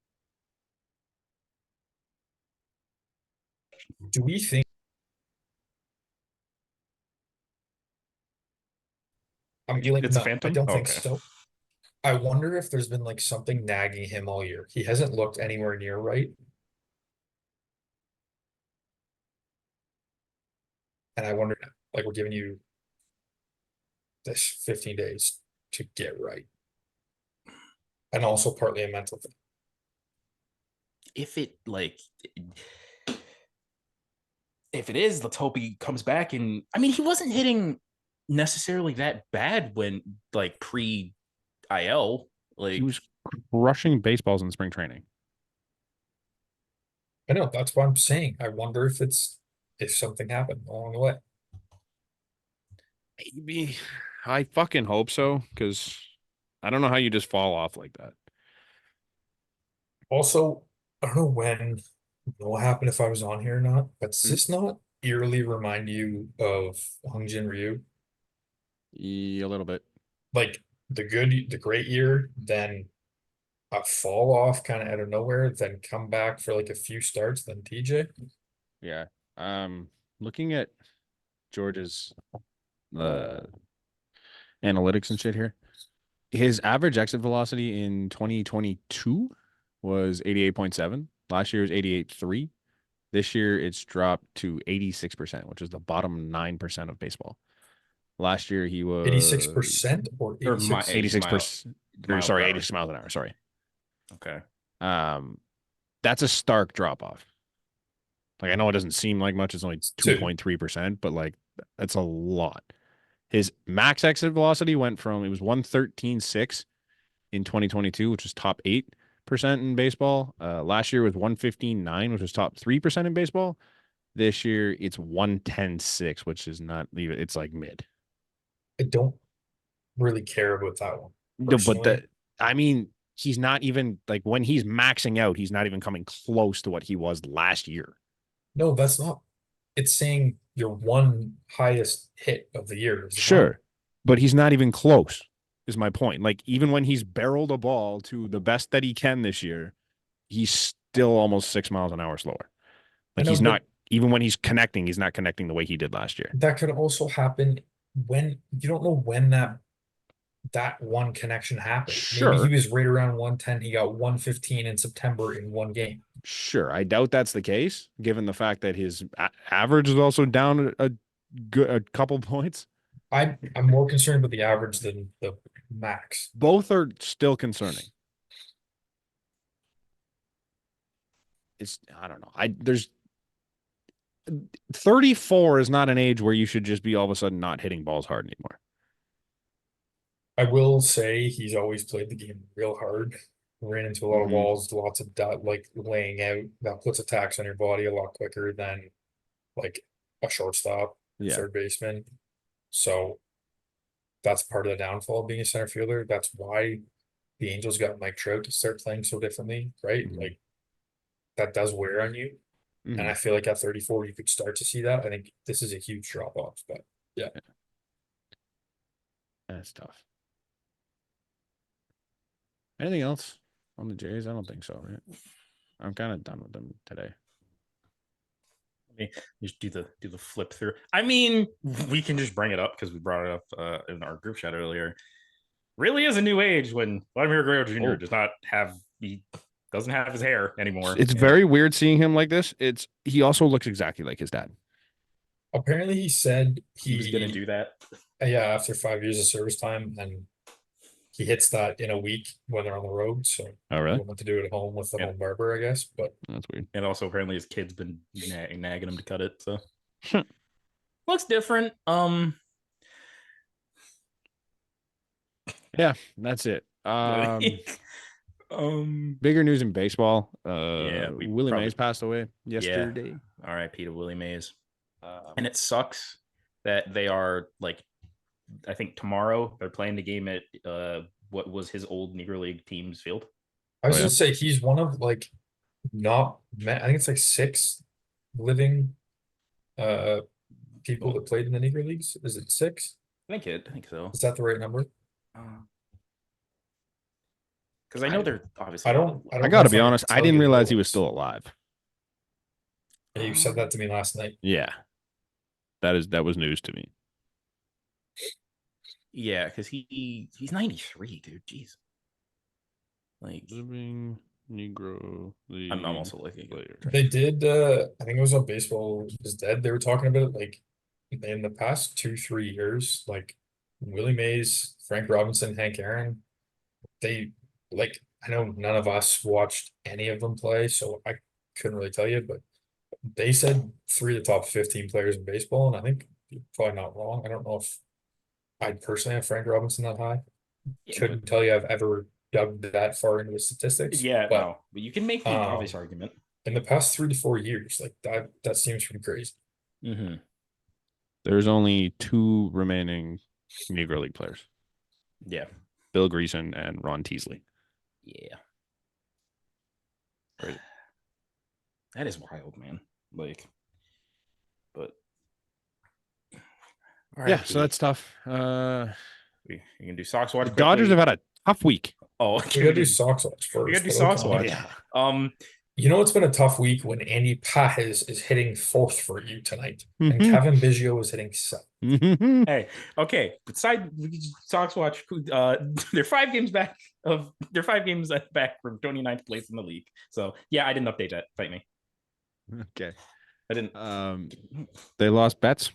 Do we think it's a phantom? I don't think so. I wonder if there's been like something nagging him all year. He hasn't looked anywhere near right. And I wonder, like, we're giving you this 15 days to get right. And also partly a mental thing. If it is, let's hope he comes back. And I mean, he wasn't hitting necessarily that bad when like pre-IL. Like he was crushing baseballs in spring training. I know, that's what I'm saying. I wonder if something happened along the way. Maybe. I fucking hope so, because I don't know how you just fall off like that. Also, I don't know what happened if I was on here or not, but does this not eerily remind you of Hungjin Ryu? Yeah, a little bit. Like the great year, then a fall off kind of out of nowhere, then come back for like a few starts, then TJ. Yeah. Looking at George's analytics and shit here. His average exit velocity in 2022 was 88.7. Last year was 88.3. This year it's dropped to 86%, which is the bottom 9% of baseball. Last year he was 86% or 86%. Sorry, 86 miles an hour. Sorry. Okay. That's a stark drop off. Like, I know it doesn't seem like much. It's only 2.3%, but like that's a lot. His max exit velocity went from, it was 113.6 in 2022, which was top 8% in baseball. Last year was 115.9, which was top 3% in baseball. This year it's 110.6, which is not even, it's like mid. I don't really care about that one. No, but I mean, he's not even, like, when he's maxing out, he's not even coming close to what he was last year. No, that's not. It's saying your one highest hit of the year. Sure. But he's not even close, is my point. Like, even when he's barreled a ball to the best that he can this year, he's still almost 6 miles an hour slower. Like, he's not, even when he's not connecting the way he did last year. That could also happen when you don't know when that one connection happened. Sure. Maybe he was right around 110. He got 115 in September in one game. Sure. I doubt that's the case, given the fact that his average is also down a couple points. I'm more concerned with the average than the max. Both are still concerning. I don't know. There's 34 is not an age where you should just be all of a sudden not hitting balls hard anymore. I will say he's always played the game real hard. Ran into a lot of walls, lots of like laying out. That puts a tax on your body a lot quicker than like a shortstop, third baseman. So that's part of the downfall of being a center fielder. That's why the Angels got Mike Trout to start playing so differently, right? Mhm. Like that does wear on you. And I feel like at 34, you could start to see that. I think this is a huge drop off, but yeah. That's tough. Anything else on the Jays? I don't think so, right? I'm kind of done with them today. Let me just do the flip through. I mean, we can just bring it up because we brought it up in our group chat earlier. Really is a new age when Vladimir Guerrero Jr. doesn't have his hair anymore. It's very weird seeing him like this. He also looks exactly like his dad. Apparently, he said he was going to do that. Yeah, after 5 years of service time, and he hits that in a week when they're on the road. So oh, really? Want to do it at home with the home barber, I guess. But that's weird. And also, apparently, his kid's been nagging him to cut it. So looks different. Yeah, that's it. Bigger news in baseball. Willie Mays passed away yesterday. Yeah. R.I.P. to Willie Mays. And it sucks that they are like, I think tomorrow they're playing the game at what was his old Negro League team's field. I was gonna say he's one of like I think it's like 6 living people that played in the Negro Leagues. Is it 6? I think so. Is that the right number? Because I know they're obviously. I gotta be honest. I didn't realize he was still alive. Yeah, you said that to me last night. Yeah, that was news to me. Yeah, because he's 93, dude. Jeez. Like living Negro League. I'm also looking. They did. I think it was on Baseball is Dead. They were talking about it like in the past 2-3 years, like Willie Mays, Frank Robinson, Hank Aaron. They like. I know none of us watched any of them play, so I couldn't really tell you. But they said 3 of the top 15 players in baseball, and I think you're probably not wrong. I don't know if I personally have Frank Robinson that high. Couldn't tell you I've ever dug that far into the statistics. Yeah, but you can make the obvious argument. In the past 3 to 4 years, like that seems pretty crazy. Mm-hmm. There's only 2 remaining Negro League players. Yeah. Bill Greason and Ron Teasley. Yeah. Crazy. That is wild, man. Like, but right, yeah, so that's tough. You can do Sox watch. The Dodgers have had a tough week. Oh, we gotta do Sox watch first. We gotta do Sox watch. Yeah. You know, it's been a tough week when Andy Pajes is hitting 4th for you tonight, and Kevin Biggio is hitting 7th. Hey, okay. Beside Sox watch, they're 5 games back from 29th place in the league. So yeah, I didn't update that. Fight me. Okay, I didn't. They lost Betts.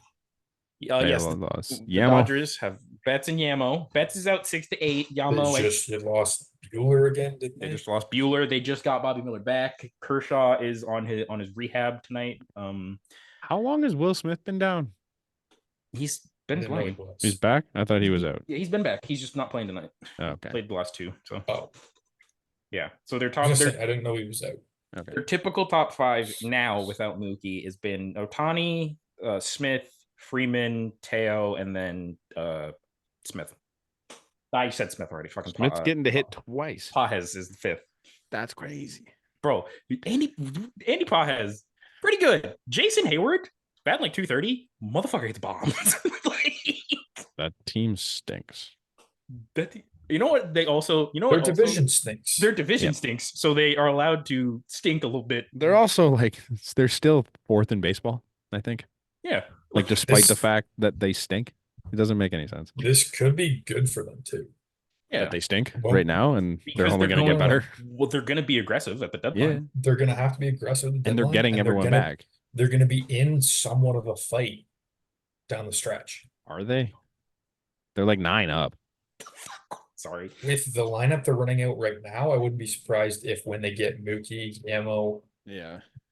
Yes, the Dodgers have Betts and Yamo. Betts is out 6-8. Yamo they lost Bueller again. Didn't they just lost Bueller. They just got Bobby Miller back. Kershaw is on his rehab tonight. How long has Will Smith been down? He's been playing. He's back? I thought he was out. Yeah, he's been back. He's just not playing tonight. Okay. Played the last 2. So yeah. So I didn't know he was out. Okay. Their typical top 5 now without Mookie has been Ohtani, Smith, Freeman, Teo, and then Smith. I said Smith already. Fucking Smith's getting to hit twice. Pajes is the 5th. That's crazy, bro. Andy Pajes, pretty good. Jason Hayward, batting like 230. Motherfucker hits bombs. That team stinks. You know what? They also, their division stinks. Their division stinks, so they are allowed to stink a little bit. They're also they're still 4th in baseball, I think. Yeah. Like despite the fact that they stink, it doesn't make any sense. This could be good for them too. Yeah, that they stink right now, and they're only going to get better. Well, they're going to be aggressive at the deadline. Yeah, they're going to have to be aggressive, and they're getting everyone back. They're going to be in somewhat of a fight down the stretch. Are they? They're like 9 up. Sorry. With the lineup they're running out right now, I wouldn't be surprised if when they get Mookie, Yamo,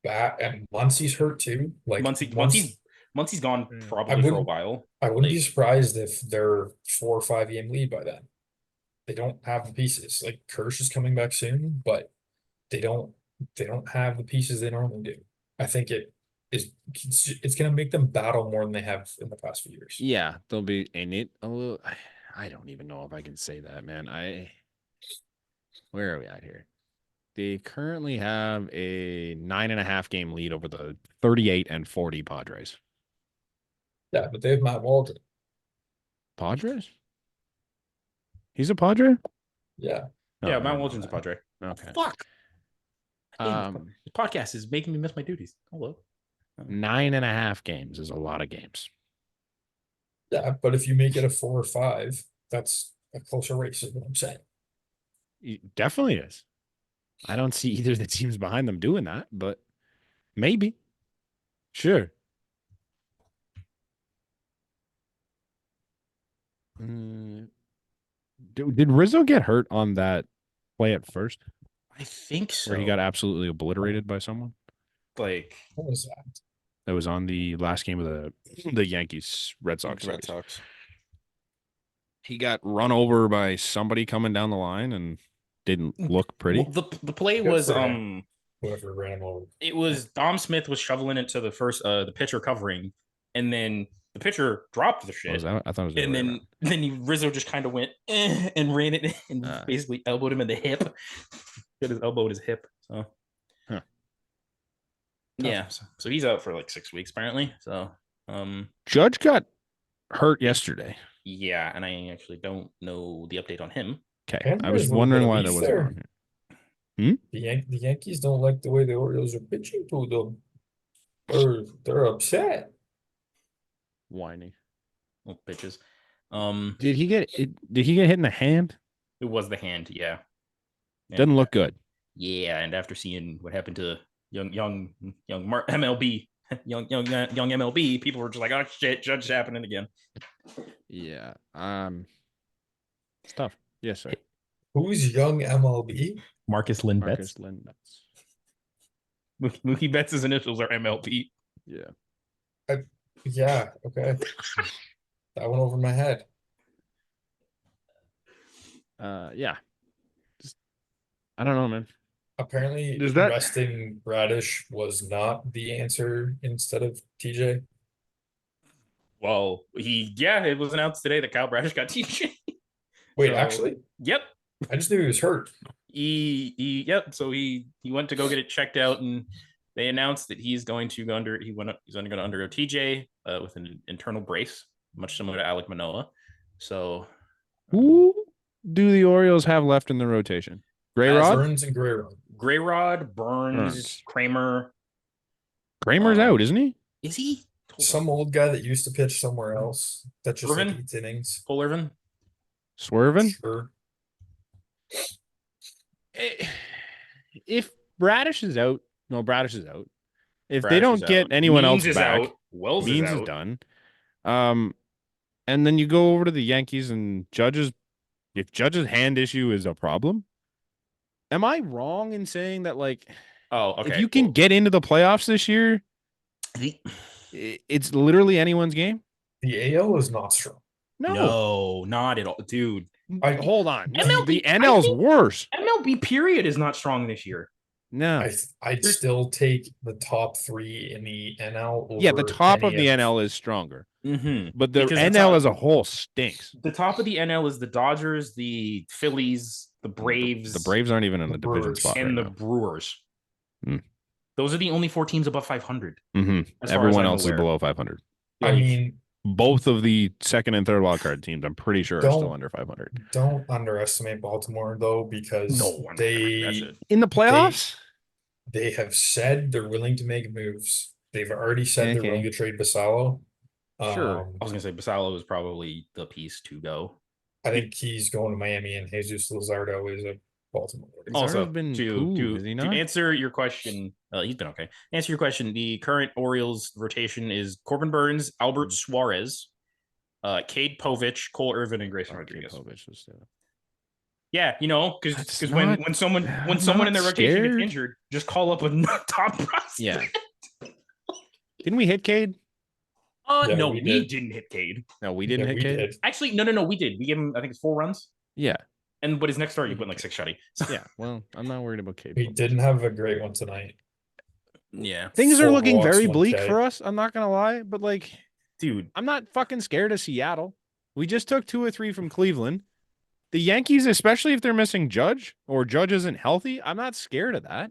back, and Muncy's hurt too. Like Muncy's gone probably for a while. I wouldn't be surprised if they're 4 or 5 game lead by then. They don't have the pieces. Like Kersh is coming back soon, but they don't have the pieces they normally do. I think it's going to make them battle more than they have in the past few years. Yeah, they'll be in it a little. I don't even know if I can say that, man. Where are we at here? They currently have a 9.5 game lead over the 38-40 Padres. Yeah, but they have Matt Waldron. Padres? He's a Padre? Yeah. No, Yeah, Mount Waldron's a Padre. Okay. Fuck. Damn, the podcast is making me miss my duties. Hello. 9.5 games is a lot of games. Yeah, but if you make it a 4 or 5, that's a closer race, is what I'm saying. It definitely is. I don't see either of the teams behind them doing that, but maybe. Sure. Did Rizzo get hurt on that play at first? I think so. Where he got absolutely obliterated by someone? What was that? That was on the last game of the Yankees Red Sox. Red Sox. He got run over by somebody coming down the line and didn't look pretty. Well, the play was whoever ran him over. It was Dom Smith was shoveling it to the first the pitcher covering, and then the pitcher dropped the shit. I thought it was and then Rizzo just kind of went and ran it and basically elbowed him in the hip. Got his elbow at his hip. So yeah, so he's out for like 6 weeks apparently. So Judge got hurt yesterday. Yeah, and I actually don't know the update on him. Okay, I was wondering why that wasn't on here. The Yankees don't like the way the Orioles are pitching to them. Or they're upset. Whiny. Little bitches. Did he get hit in the hand? It was the hand, yeah. Doesn't look good. Yeah, and after seeing what happened to young MLB, young MLB, people were just like, "Oh shit, Judge happening again." Yeah. It's tough. Yes, sir. Who's young MLB? Marcus Lynn Betts. Mookie Betts' initials are MLB. Yeah. Yeah. Okay. That went over my head. Yeah. I don't know, man. Apparently, resting Bradish was not the answer instead of TJ. Well, it was announced today that Kyle Bradish got TJ. Wait, actually? Yep. I just knew he was hurt. So he went to go get it checked out, and they announced that he's going to undergo TJ with an internal brace, much similar to Alek Manoah. So, who do the Orioles have left in the rotation? Grayrod? Burns and Grayrod. Grayrod, Burns, Kramer. Kramer's out, isn't he? Is he? Some old guy that used to pitch somewhere else that just like eats innings. Cole Irvin? Swervin? Sure. If Bradish is out, Bradish is out. If they don't get anyone else back, Wells is done. And then you go over to the Yankees and if Judge's hand issue is a problem, am I wrong in saying that, like, if you can get into the playoffs this year, it's literally anyone's game? The AL is not strong. No, not at all. Dude. Hold on. MLB, the NL's worse. MLB period is not strong this year. No. I'd still take the top 3 in the NL over the top of the NL is stronger. Mm-hmm. But the NL as a whole stinks. The top of the NL is the Dodgers, the Phillies, the Braves. The Braves aren't even in a division spot and the Brewers. Those are the only 4 teams above 500. Everyone else is below 500. I mean, both of the second and third wild card teams, I'm pretty sure, are still under 500. Don't underestimate Baltimore, though, because in the playoffs, they have said they're willing to make moves. They've already said they're willing to trade Basallo. Sure. I was going to say Basallo is probably the piece to go. I think he's going to Miami, and Jesus Luzardo is a Baltimore. Also, to answer your question, he's been okay. Answer your question. The current Orioles rotation is Corbin Burns, Albert Suarez, Cade Povich, Cole Irvin, and Grayson Rodriguez. Yeah, because when someone in their rotation gets injured, just call up a top prospect. Yeah. Didn't we hit Cade? No, we didn't hit Cade. No, we didn't hit Cade. Actually, no, we did. We gave him, I think it's 4 runs. Yeah. But his next start, you went like 6 shutty. So. Yeah, well, I'm not worried about Cade. He didn't have a great one tonight. Yeah. Things are looking very bleak for us. I'm not going to lie. But, dude, I'm not fucking scared of Seattle. We just took 2 or 3 from Cleveland. The Yankees, especially if they're missing Judge or Judge isn't healthy, I'm not scared of that.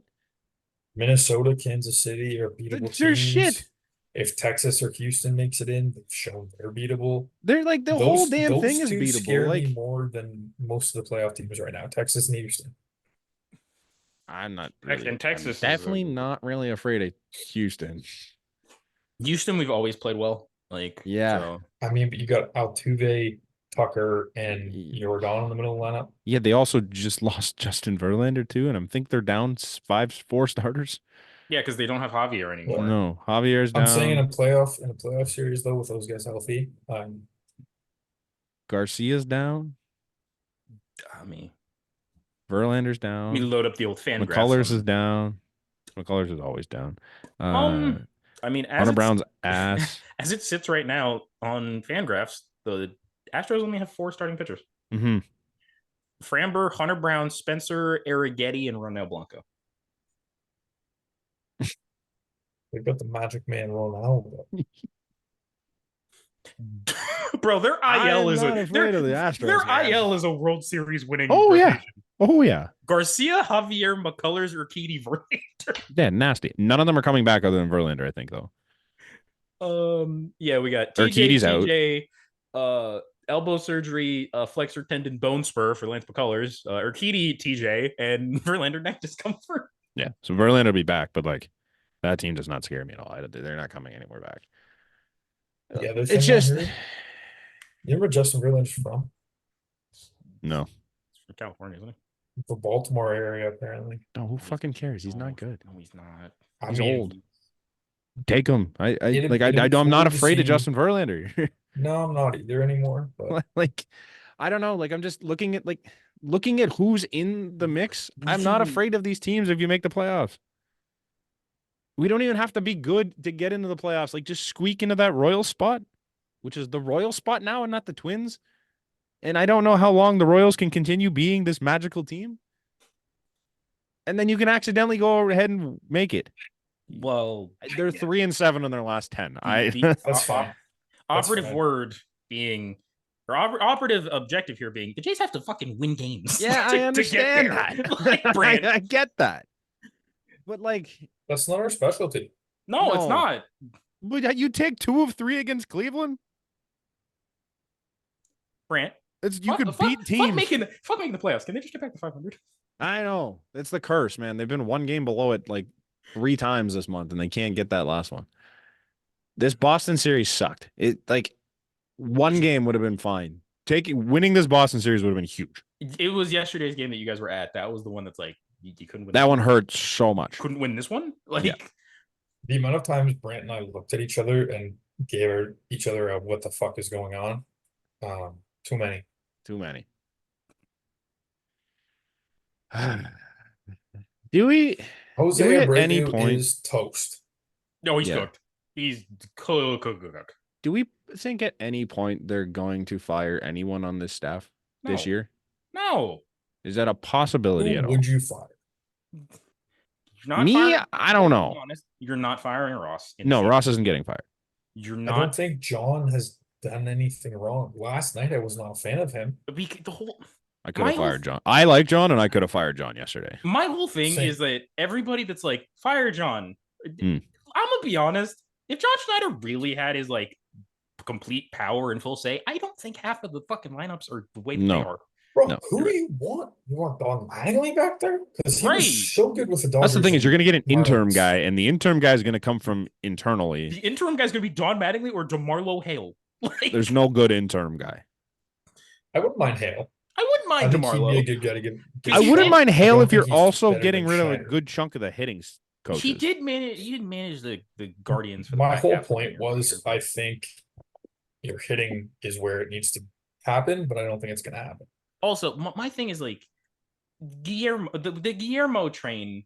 Minnesota, Kansas City are beatable They're teams. shit. If Texas or Houston makes it in, they've shown they're beatable. They're like the whole damn thing is two beatable. scare like me more than most of the playoff teams right now. Texas and Houston. I'm not really. And Texas I'm definitely not really afraid of Houston. Houston, we've always played well. Like, yeah. So. I mean, but you got Altuve, Tucker, and Jordan in the middle of the lineup. Yeah, they also just lost Justin Verlander too, and I think they're down 4 starters. Yeah, because they don't have Javier anymore. No, Javier's down. I'm saying in a playoff series though, with those guys healthy, Garcia's down. I mean, Verlander's down. We load up the old fan. McCullers is down. McCullers is always down. I mean, Hunter Brown's ass. As it sits right now on Fangraphs, the Astros only have 4 starting pitchers. Mm-hmm. Framber, Hunter Brown, Spencer Arrighetti, and Ronel Blanco. They've got the Magic Man Ronaldo. Bro, their IL is IL is a World Series winning. Oh rotation. yeah. Oh yeah. Garcia, Javier, McCullers, Urquidy, Verlander. Yeah, nasty. None of them are coming back other than Verlander, I think, though. Yeah, we got TJ, out. Elbow surgery, flexor tendon bone spur for Lance McCullers, Urquidy, TJ, and Verlander neck discomfort. Yeah, so Verlander will be back, but like that team does not scare me at all. They're not coming anymore back. Yeah, it's just. You know where Justin Verlander's from? No. It's from California, isn't it? The Baltimore area, apparently. No, who fucking cares? He's not good. No, he's not. He's old. Take him. I'm not afraid of Justin Verlander. No, I'm not either anymore. But like, I don't know. Like, I'm just looking at who's in the mix. I'm not afraid of these teams if you make the playoffs. We don't even have to be good to get into the playoffs. Like, just squeak into that Royal spot, which is the Royal spot now and not the Twins. And I don't know how long the Royals can continue being this magical team. And then you can accidentally go ahead and make it. Well, they're 3-7 in their last 10. That's fine. Operative word being, or operative objective here being, the Jays have to fucking win games. Yeah, I understand that. Like, I get that. But like, that's not our specialty. No, it's not. But you take 2 of 3 against Cleveland. Brant, you could beat teams. Fuck making the playoffs. Can they just get back to 500? I know. It's the curse, man. They've been 1 game below it like 3 times this month, and they can't get that last one. This Boston series sucked. It like 1 game would have been fine. Winning this Boston series would have been huge. It was yesterday's game that you guys were at. That was the one that's like you couldn't win. That one hurt so much. Couldn't win this one. Like the amount of times Brant and I looked at each other and gave each other a "what the fuck is going on." Too many. Do we? Jose Abreu at any point is toast. No, he's cooked. He's cooked. Do we think at any point they're going to fire anyone on this staff this year? No. Is that a possibility at all? Would you fire? I don't know. Honest, you're not firing Ross. No, Ross isn't getting fired. You're not. I don't think John has done anything wrong. Last night I was not a fan of him. I could have fired John. I like John, and I could have fired John yesterday. My whole thing is that everybody that's like, fire John. I'm gonna be honest. If John Schneider really had his like complete power and full say, I don't think half of the fucking lineups are the way that they are. Bro, who do you want? You want Don Mattingly back there? Because he was so good with the Dodgers. That's the thing is you're going to get an interim guy, and the interim guy is going to come from internally. The interim guy is going to be Don Mattingly or DeMarlo Hale. There's no good interim guy. I wouldn't mind Hale. I wouldn't mind DeMarlo. He'd be a good guy to get. I wouldn't mind Hale if you're also getting rid of a good chunk of the hitting coaches. He did manage the Guardians. My whole point was, I think your hitting is where it needs to happen, but I don't think it's going to happen. Also, my thing is like Guillermo, the Guillermo train.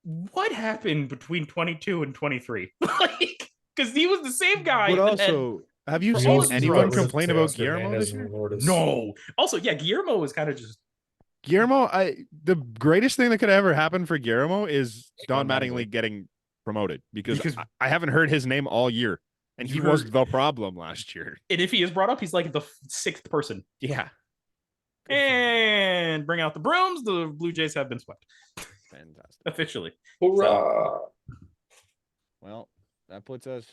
What happened between 22 and 23? Like, because he was the same guy. But also, have you seen anyone complain about Guillermo this year? No. Also, yeah, Guillermo was kind of just. Guillermo, the greatest thing that could ever happen for Guillermo is Don Mattingly getting promoted because I haven't heard his name all year, and he was the problem last year. And if he is brought up, he's like the 6th person. Yeah. And bring out the brooms. The Blue Jays have been swept. Fantastic. Officially. Hoorah! Well, that puts us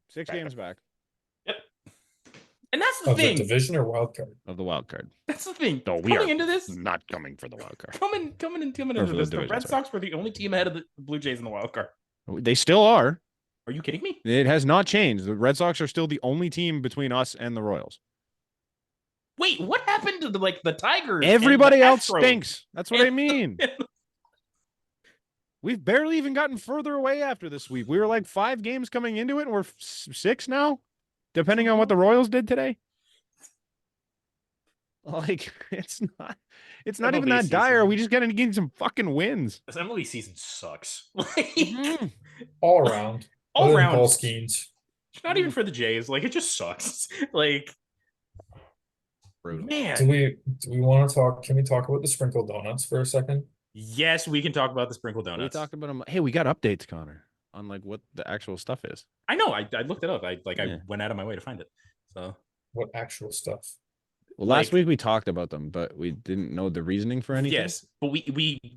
6 games back. Yep. And that's the Of thing. the division or wild card? Of the wild card. That's the thing. No, we coming are into this, not coming for the wild card. coming into this, the Red Sox were the only team ahead of the Blue Jays in the wild card. They still are. Are you kidding me? It has not changed. The Red Sox are still the only team between us and the Royals. Wait, what happened to the Tigers? Everybody else Astros? stinks. That's what I mean. We've barely even gotten further away after this week. We were like 5 games coming into it, and we're 6 now, depending on what the Royals did today. Like, it's not even that dire. We just got to get some fucking wins. This MLB season sucks. All around. All around. Paul Skeens. Not even for the Jays. Like, it just sucks. Like, brutal. Man. Do we want to talk? Can we talk about the sprinkled donuts for a second? Yes, we can talk about the sprinkled donuts. We talked about them. Hey, we got updates, Connor, on like what the actual stuff is. I know. I looked it up. I went out of my way to find it. So what actual stuff? Well, last week we talked about them, but we didn't know the reasoning for anything. Yes, but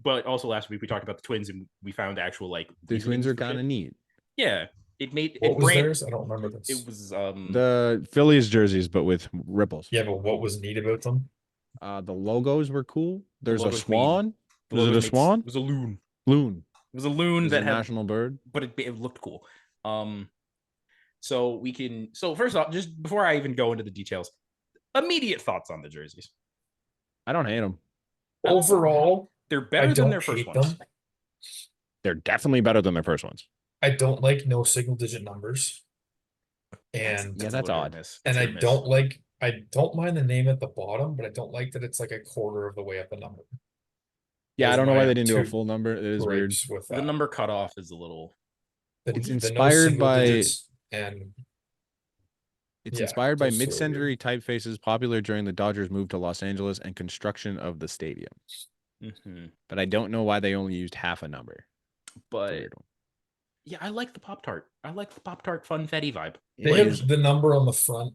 but also last week we talked about the twins and we found actual like the twins are kind of neat. Yeah, it made what was theirs? I don't remember this. It was the Phillies jerseys, but with ripples. Yeah, but what was neat about them? The logos were cool. There's a swan. Was it a swan? It was a loon. Loon. It was a loon that had a national bird, but it looked cool. So we can. So first off, just before I even go into the details, immediate thoughts on the jerseys. I don't hate them. Overall, they're better than their first ones. They're definitely better than their first ones. I don't like no single digit numbers. And that's odd. And I don't mind the name at the bottom, but I don't like that it's like a quarter of the way up the number. Yeah, I don't know why they didn't do a full number. It is weird. With the number cutoff is a little. It's inspired by and it's inspired by mid-century typefaces popular during the Dodgers' move to Los Angeles and construction of the stadium. But I don't know why they only used half a number. But yeah, I like the Pop-Tart. I like the Pop-Tart funfetti vibe. They have the number on the front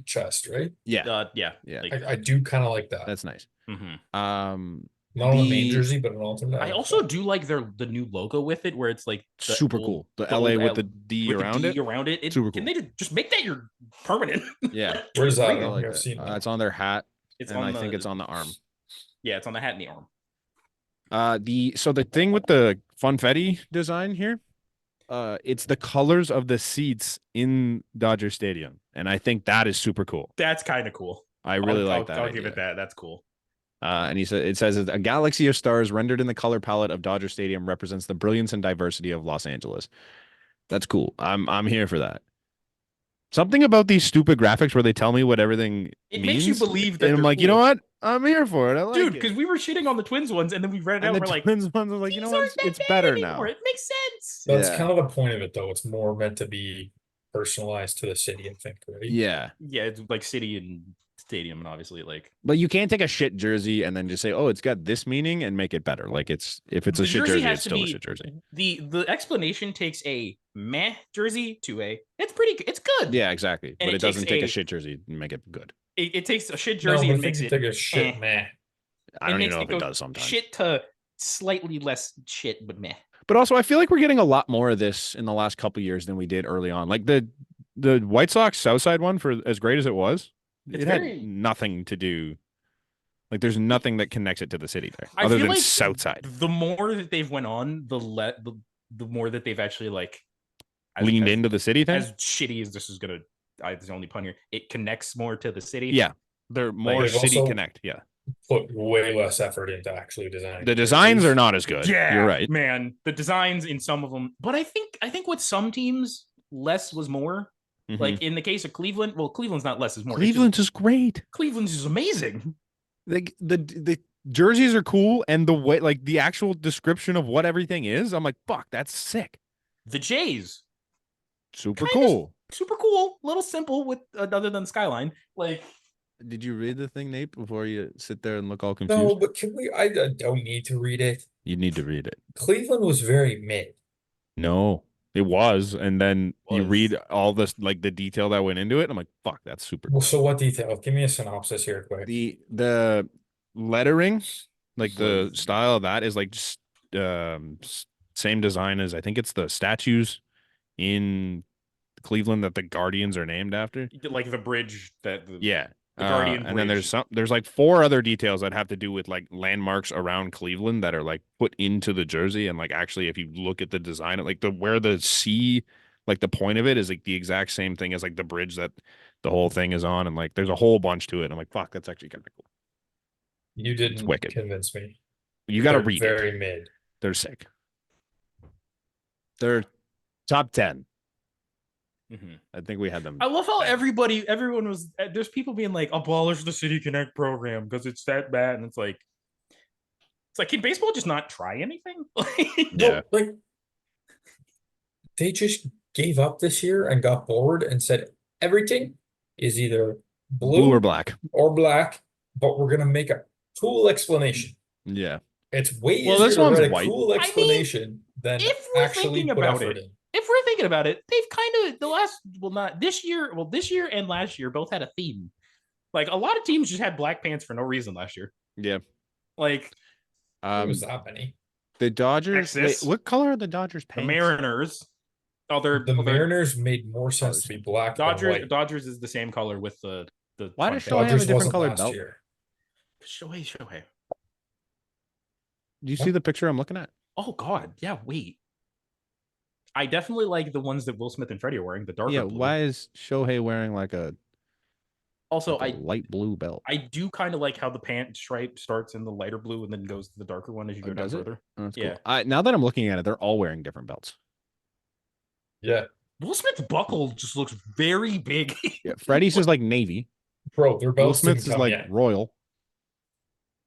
chest, right? Yeah. Yeah. Like, I do kind of like that. That's nice. Not on the main jersey, but an alternate. I also do like the new logo with it, where it's like super cool. The LA with the D around it. Around it. Super cool. Can they just make that your permanent? Yeah. Where's that? Like it's on their hat. I think it's on the arm. Yeah, it's on the hat and the arm. So the thing with the funfetti design here, it's the colors of the seats in Dodger Stadium, and I think that is super cool. That's kind of cool. I really like that. I'll give it that. That's cool. And it says a galaxy of stars rendered in the color palette of Dodger Stadium represents the brilliance and diversity of Los Angeles. That's cool. I'm here for that. Something about these stupid graphics where they tell me what everything means. Makes you believe that. And I'm like, you know what? I'm here for it. I like it. Dude, because we were shitting on the Twins ones, and then we read it out. And we're like, Twins ones was like, you know what? It's better now. It makes sense. That's kind of the point of it, though. It's more meant to be personalized to the city, I think, right? Yeah. Yeah, it's like city and stadium, and obviously but you can't take a shit jersey and then just say, oh, it's got this meaning and make it better. Like if it's a shit jersey, it's still a shit jersey. The explanation takes a meh jersey to it's good. Yeah, exactly. And but it doesn't take a shit jersey and make it good. It takes a shit jersey and makes it take a shit meh. I don't even know if it does sometimes. Shit to slightly less shit, but meh. But also I feel like we're getting a lot more of this in the last couple of years than we did early on. Like the White Sox Southside one, for as great as it was, it had nothing to do. Like there's nothing that connects it to the city there, other than like Southside. The more that they've went on, the more that they've actually like leaned into the city thing. As shitty as this is gonna, there's only pun here. It connects more to the city. Yeah, they're more city connect. Yeah, put way less effort into actually designing. The designs are not as good. Yeah, you're right, man. The designs in some of them, but I think with some teams, less was more. Like in the case of Cleveland, well, Cleveland's not less is more. Cleveland's is great. Cleveland's is amazing. Like the jerseys are cool, and the way, like the actual description of what everything is, I'm like, fuck, that's sick. The Jays, super cool, little simple with other than skyline. Like, did you read the thing, Nate, before you sit there and look all confused? No, but can we? I don't need to read it. You need to read it. Cleveland was very mid. No. It was, and then you read all this, like the detail that went into it. And I'm like, fuck, that's super Well, cool. so what detail? Give me a synopsis here, quick. The lettering, like the style of that is like just same design as I think it's the statues in Cleveland that the Guardians are named after. Like the bridge that Yeah. the Guardian And then bridge. there's like 4 other details that have to do with like landmarks around Cleveland that are like put into the jersey. And like actually, if you look at the design, like where the C, like the point of it is like the exact same thing as like the bridge that the whole thing is on. And like there's a whole bunch to it. And I'm like, fuck, that's actually kind of cool. You It's didn't wicked. convince me. You got to read it. Very mid. They're sick. They're top 10. I think we had them. I love how everyone was. There's people being like, abolish the City Connect program because it's that bad, and it's like, can baseball just not try anything? Yeah, like they just gave up this year and got bored and said everything is either blue or black, but we're gonna make a cool explanation. Yeah, it's way easier to write a white. cool explanation than actually put effort in. If we're thinking about it, they've kind of this year and last year both had a theme. Like a lot of teams just had black pants for no reason last year. Yeah, like was that many? The Dodgers. Wait, what color are the Dodgers pants? The Mariners. The Mariners made more sense to be black than white. Dodgers is the same color with the. Why does Shohei have a different colored belt? Shohei. Do you see the picture I'm looking at? Oh God, yeah. Wait. I definitely like the ones that Will Smith and Freddie are wearing, the darker blue. Why is Shohei wearing like a light blue belt? I do kind of like how the pant stripe starts in the lighter blue and then goes to the darker one as you go down further. Oh, that's cool. Now that I'm looking at it, they're all wearing different belts. Yeah. Will Smith's buckle just looks very big. Yeah, Freddie's is like navy. Bro, their belts Will Smith's is like royal.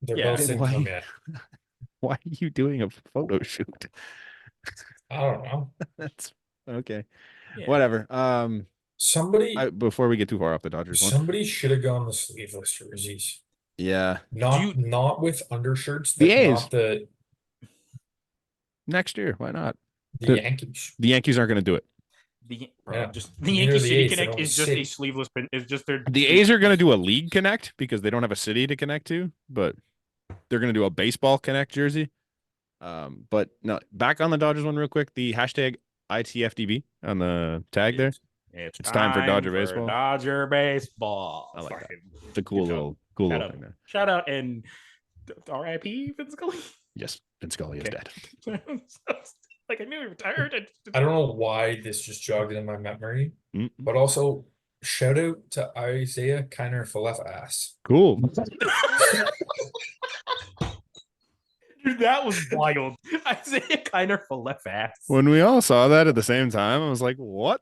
Their belts didn't come yet. Why are you doing a photo shoot? I don't know. That's okay. Yeah. Whatever. Somebody before we get too far off the Dodgers somebody should have gone the sleeveless jerseys. Yeah. Not with undershirts. The A's. Not the next year. Why not? The Yankees. The Yankees aren't going to do it. The Yankees City Connect is just a sleeveless. Is just their. The A's are going to do a League Connect because they don't have a city to connect to, but they're going to do a Baseball Connect jersey. But no, back on the Dodgers one real quick. The hashtag ITFDB on the tag there. It's time for Dodger baseball. Dodger baseball. I like that. It's a cool little thing there. Shout out and R.I.P. Vin Scully. Yes, Vin Scully is dead. Like I knew he retired. I don't know why this just jogged in my memory, but also shout out to Isaiah Kiner Falefa. Cool. Dude, that was wild. Isaiah Kiner Falefa. When we all saw that at the same time, I was like, "What?"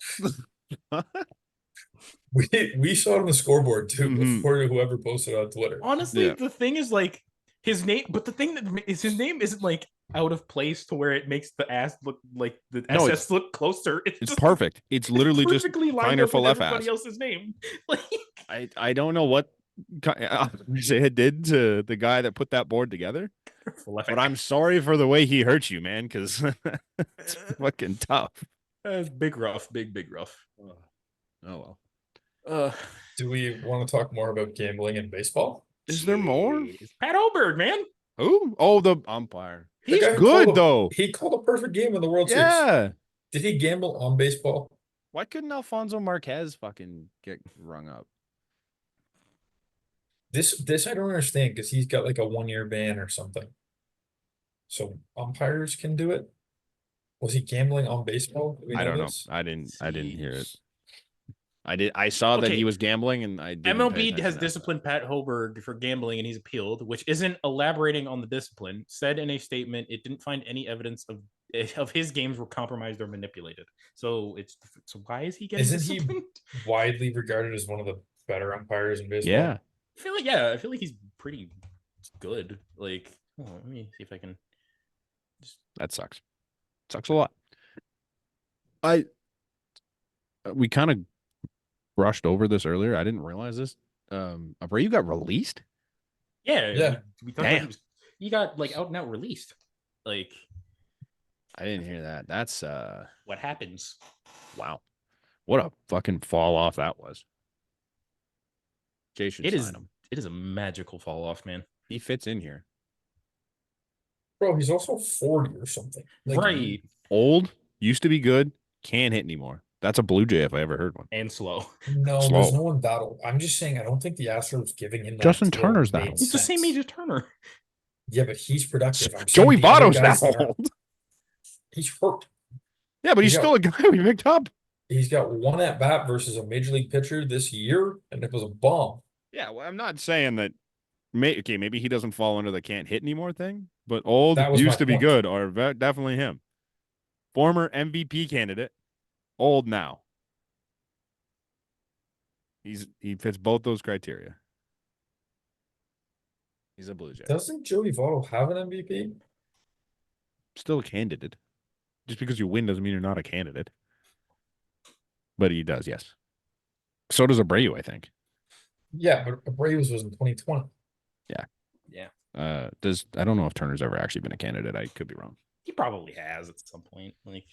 we saw it on the scoreboard too before whoever posted on Twitter. Honestly, the thing is like his name, but the thing that is his name isn't like out of place to where it makes the ass look like the SS look closer. It's just perfect. It's literally just Kiner Falefa. Everybody else's name. Like I don't know what Isaiah did to the guy that put that board together. But I'm sorry for the way he hurt you, man, because it's fucking tough. Big rough. Oh well. Do we want to talk more about gambling in baseball? Is there more? Pat Oberg, man. Who? Oh, the umpire. He's good though. He called a perfect game in the World Series. Yeah. Did he gamble on baseball? Why couldn't Alfonso Marquez fucking get rung up? This I don't understand because he's got like a 1-year ban or something. So umpires can do it. Was he gambling on baseball? I don't know. I didn't hear it. I saw that he was gambling, and I didn't. MLB has disciplined Pat Hoberg for gambling, and he's appealed, which isn't elaborating on the discipline. Said in a statement, it didn't find any evidence of his games were compromised or manipulated. So why is he getting disciplined? He widely regarded as one of the better umpires in baseball? Yeah, I feel like he's pretty good. Like, let me see if I can. That sucks. Sucks a lot. We kind of brushed over this earlier. I didn't realize this. Abreu got released. Yeah. We thought he got like out and out released. Like, I didn't hear that. That's what happens. Wow. What a fucking fall off that was. Jay should sign him. It is a magical fall off, man. He fits in here. Bro, he's also 40 or something. Like, right. Old, used to be good, can't hit anymore. That's a Blue Jay if I ever heard one. And slow. No, Slow. there's no one that old. I'm just saying I don't think the Astros giving him that Justin deal Turner's that made old. He's the same sense. age as Turner. Yeah, but he's productive. I'm saying Joey the other Votto's guys that there, old. he's hurt. Yeah, but he's still a guy we picked up. He's got one at bat versus a major league pitcher this year, and it was a bomb. Yeah, well, I'm not saying that. Okay, maybe he doesn't fall under the can't hit anymore thing, but old used to be good, or definitely him. Former MVP candidate, old now. He fits both those criteria. He's a Blue Jay. Doesn't Joey Votto have an MVP? Still a candidate. Just because you win doesn't mean you're not a candidate. But he does, yes. So does Abreu, I think. Yeah, but Abreu's was in 2020. Yeah. Yeah. I don't know if Turner's ever actually been a candidate. I could be wrong. He probably has at some point. Like,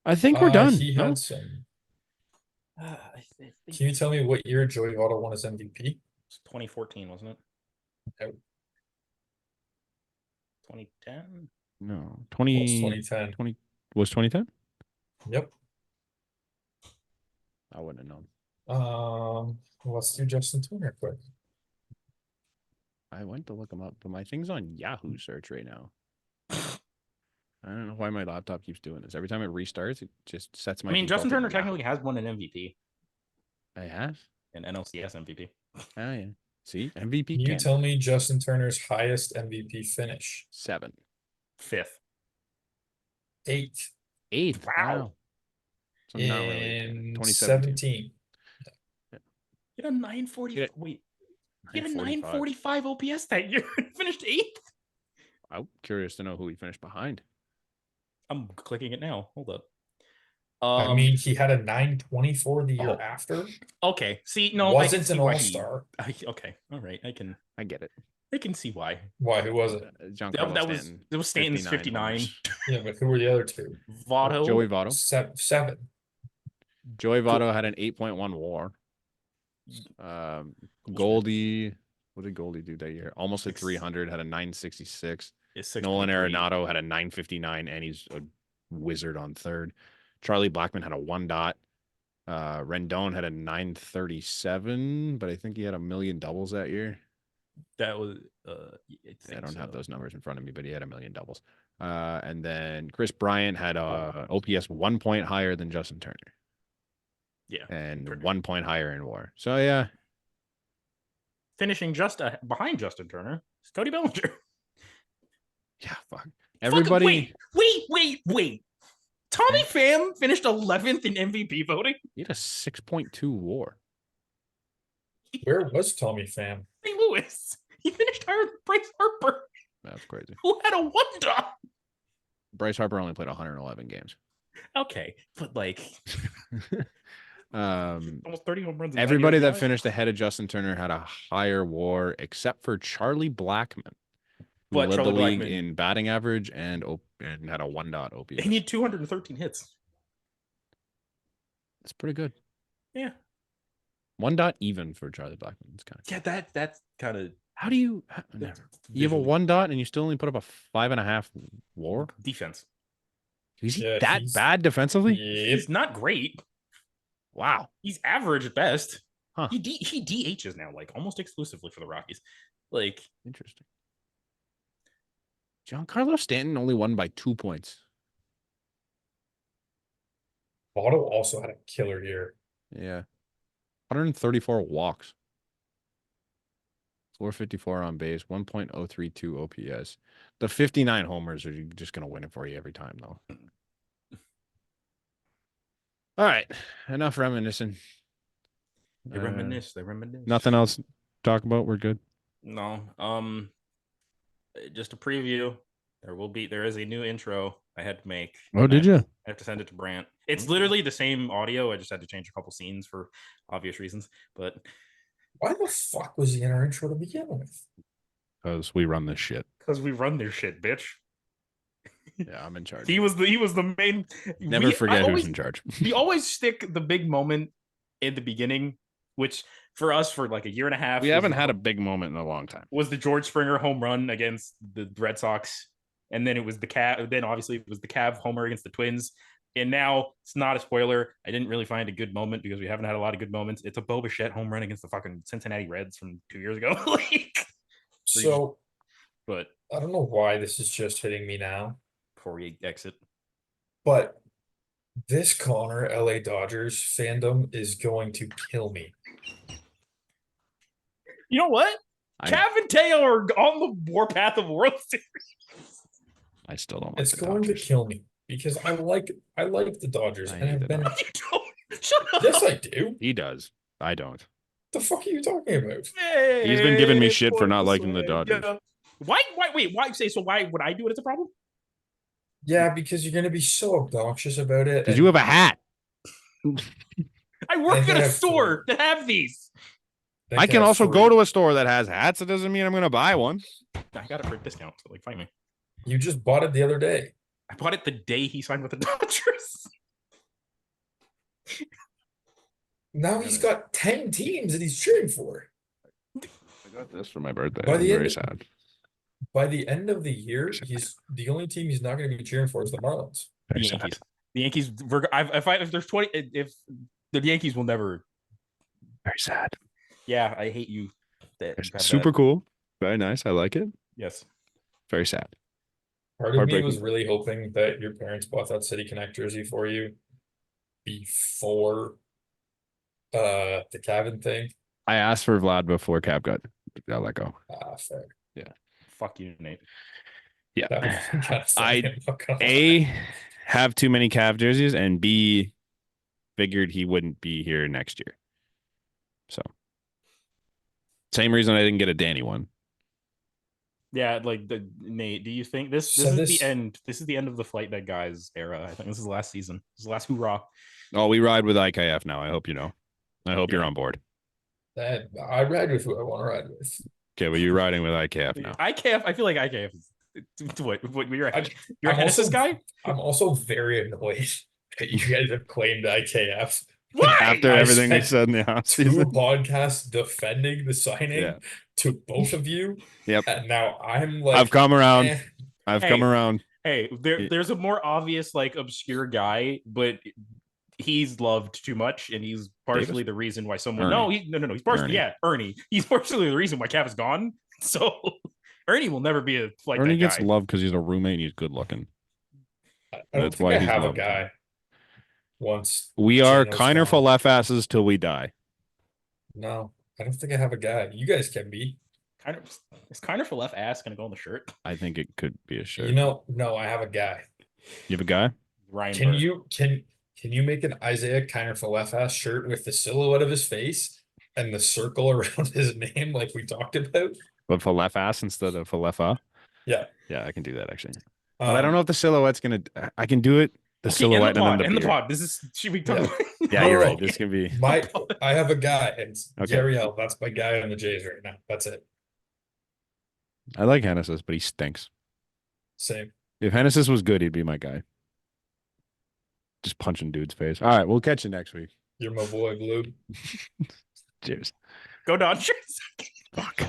I think we're done. He had some. Can you tell me what year Joey Votto won his MVP? It's 2014, wasn't it? No. 2010? No. 2010. 20 was 2010? Yep. I wouldn't have known. Let's do Justin Turner quick. I went to look him up, but my thing's on Yahoo search right now. I don't know why my laptop keeps doing this. Every time it restarts, it just sets my. I mean, Justin Turner technically has won an MVP. I have an NLCS MVP. Oh yeah. See, MVP. Can you tell me Justin Turner's highest MVP finish? 7. 5th. 8th. 8th. Wow. So in really 2017. He had a 940. Wait. He had a 945 OPS that year and finished 8th. I'm curious to know who he finished behind. I'm clicking it now. Hold up. I mean, he had a 924 the year after. Okay. See, no, wasn't an all-star. Okay. All right. I get it. I can see why. Why? Who was it? Stanton. It was Stanton's 59. Yeah, but who were the other two? Votto. Joey Votto. 7. Joey Votto had an 8.1 WAR. Goldie. What did Goldie do that year? Almost at 300. Had a 966. Nolan Arenado had a 959, and he's a wizard on third. Charlie Blackmon had a 1 dot. Rendon had a 937, but I think he had a million doubles that year. That was I don't have those numbers in front of me, but he had a million doubles. And then Chris Bryant had a OPS 1 point higher than Justin Turner. Yeah. And 1 point higher in WAR. So yeah. Finishing just behind Justin Turner is Cody Bellinger. Yeah, fuck. Everybody. Wait. Tommy Pham finished 11th in MVP voting. He had a 6.2 WAR. Where was Tommy Pham? St. Louis. He finished higher than Bryce Harper. That's crazy. Who had a 1 dot? Bryce Harper only played 111 games. Okay, but like almost 30 home runs. Everybody that finished ahead of Justin Turner had a higher WAR, except for Charlie Blackmon, who led the league in batting average and had a 1 dot OPS. He had 213 hits. That's pretty good. Yeah. 1 dot even for Charlie Blackmon. It's kind of that's kind of how do you have a 1 dot and you still only put up a 5.5 WAR defense? Is he that bad defensively? He's not great. Wow, he's average at best. Huh. He DHs now, like almost exclusively for the Rockies. Like interesting. Giancarlo Stanton only won by 2 points. Votto also had a killer year. Yeah. 134 walks. 454 on base, 1.032 OPS. The 59 homers are just going to win it for you every time, though. All right. Enough reminiscing. They reminisce. Nothing else to talk about? We're good? No. Just a preview. There is a new intro I had to make. Oh, did you? I have to send it to Brant. It's literally the same audio. I just had to change a couple scenes for obvious reasons. But why the fuck was he in our intro to begin with? Because we run this shit. Because we run their shit, bitch. Yeah, I'm in charge. He was the main. Never forget who's in charge. We always stick the big moment in the beginning, which for us for like a year and a half. We haven't had a big moment in a long time. Was the George Springer home run against the Red Sox, and then it was the Cav. Then obviously it was the Cav homer against the Twins. And now it's not a spoiler. I didn't really find a good moment because we haven't had a lot of good moments. It's a Bo Bichette home run against the fucking Cincinnati Reds from 2 years ago. But I don't know why this is just hitting me now. Before we exit, but this Connor LA Dodgers fandom is going to kill me. You know what? Cav and Teo are on the warpath of World Series. I still don't. It's going to kill me. Because I like the Dodgers, and I've been. You don't. Shut up. Yes, I do. He does. I don't. The fuck are you talking about? Hey, he's been giving me shit for not liking the Dodgers. Yeah. Why? Wait. Why say so? Why would I do it as a problem? Yeah, because you're gonna be so obnoxious about it. Because you have a hat. I work at a store that have these. I can also go to a store that has hats. It doesn't mean I'm gonna buy one. I got it for a discount. So like, find me. You just bought it the other day. I bought it the day he signed with the Dodgers. Now he's got 10 teams that he's cheering for. I got this for my birthday. I'm very sad. By the end of the year, he's the only team he's not going to be cheering for is the Marlins. The Yankees. The Yankees. If there's 20, if the Yankees will never. Very sad. Yeah, I hate you. Super cool. Very nice. I like it. Yes. Very sad. Part of me was really hoping that your parents bought that City Connect jersey for you before the Cavan thing. I asked for Vlad before Cap got let go. Fair. Yeah. Fuck you, Nate. Yeah. I A, have too many Cav jerseys, and B, figured he wouldn't be here next year. So same reason I didn't get a Danny one. Yeah, like Nate, do you think this is the end? This is the end of the Flight Deck guys era. I think this is the last season. This is the last hoorah. Oh, we ride with IKF now. I hope you know. I hope you're on board. I ride with who I want to ride with. Okay, well, you're riding with IKF now. IKF, I feel like IKF is what you're a Genesis guy? I'm also very annoyed that you guys have claimed IKF. Why? After everything we said in the offseason. 2 podcasts defending the signing to both of you. Yep. And now I'm like, I've come around. I've come around. Hey, there's a more obvious, like, obscure guy, but he's loved too much, and he's partially the reason why someone. Ernie. No. He's partially Ernie. He's partially the reason why Cav is gone. So Ernie will never be a Flight Ernie Deck gets guy. loved because he's a roommate and he's good looking. That's why I have a guy. Once we are Kiner for left asses till we die. No, I don't think I have a guy. You guys can be. Is Kiner for left ass gonna go on the shirt? I think it could be a shirt. No, I have a guy. You have a guy? Ryan. Can you make an Isaiah Kiner for left ass shirt with the silhouette of his face and the circle around his name like we talked about? But for left ass instead of for left ah? Yeah. Yeah, I can do that actually. But I don't know if the silhouette's gonna. I can do it. The silhouette and the pod. This is should we talk? Yeah, you're right. This can be I have a guy. It's Gariel. That's my guy on the Jays right now. That's it. I like Hennessy's, but he stinks. Same. If Hennessy's was good, he'd be my guy. Just punching dude's face. All right, we'll catch you next week. You're my boy, Blue. Cheers. Go Dodgers. Fuck.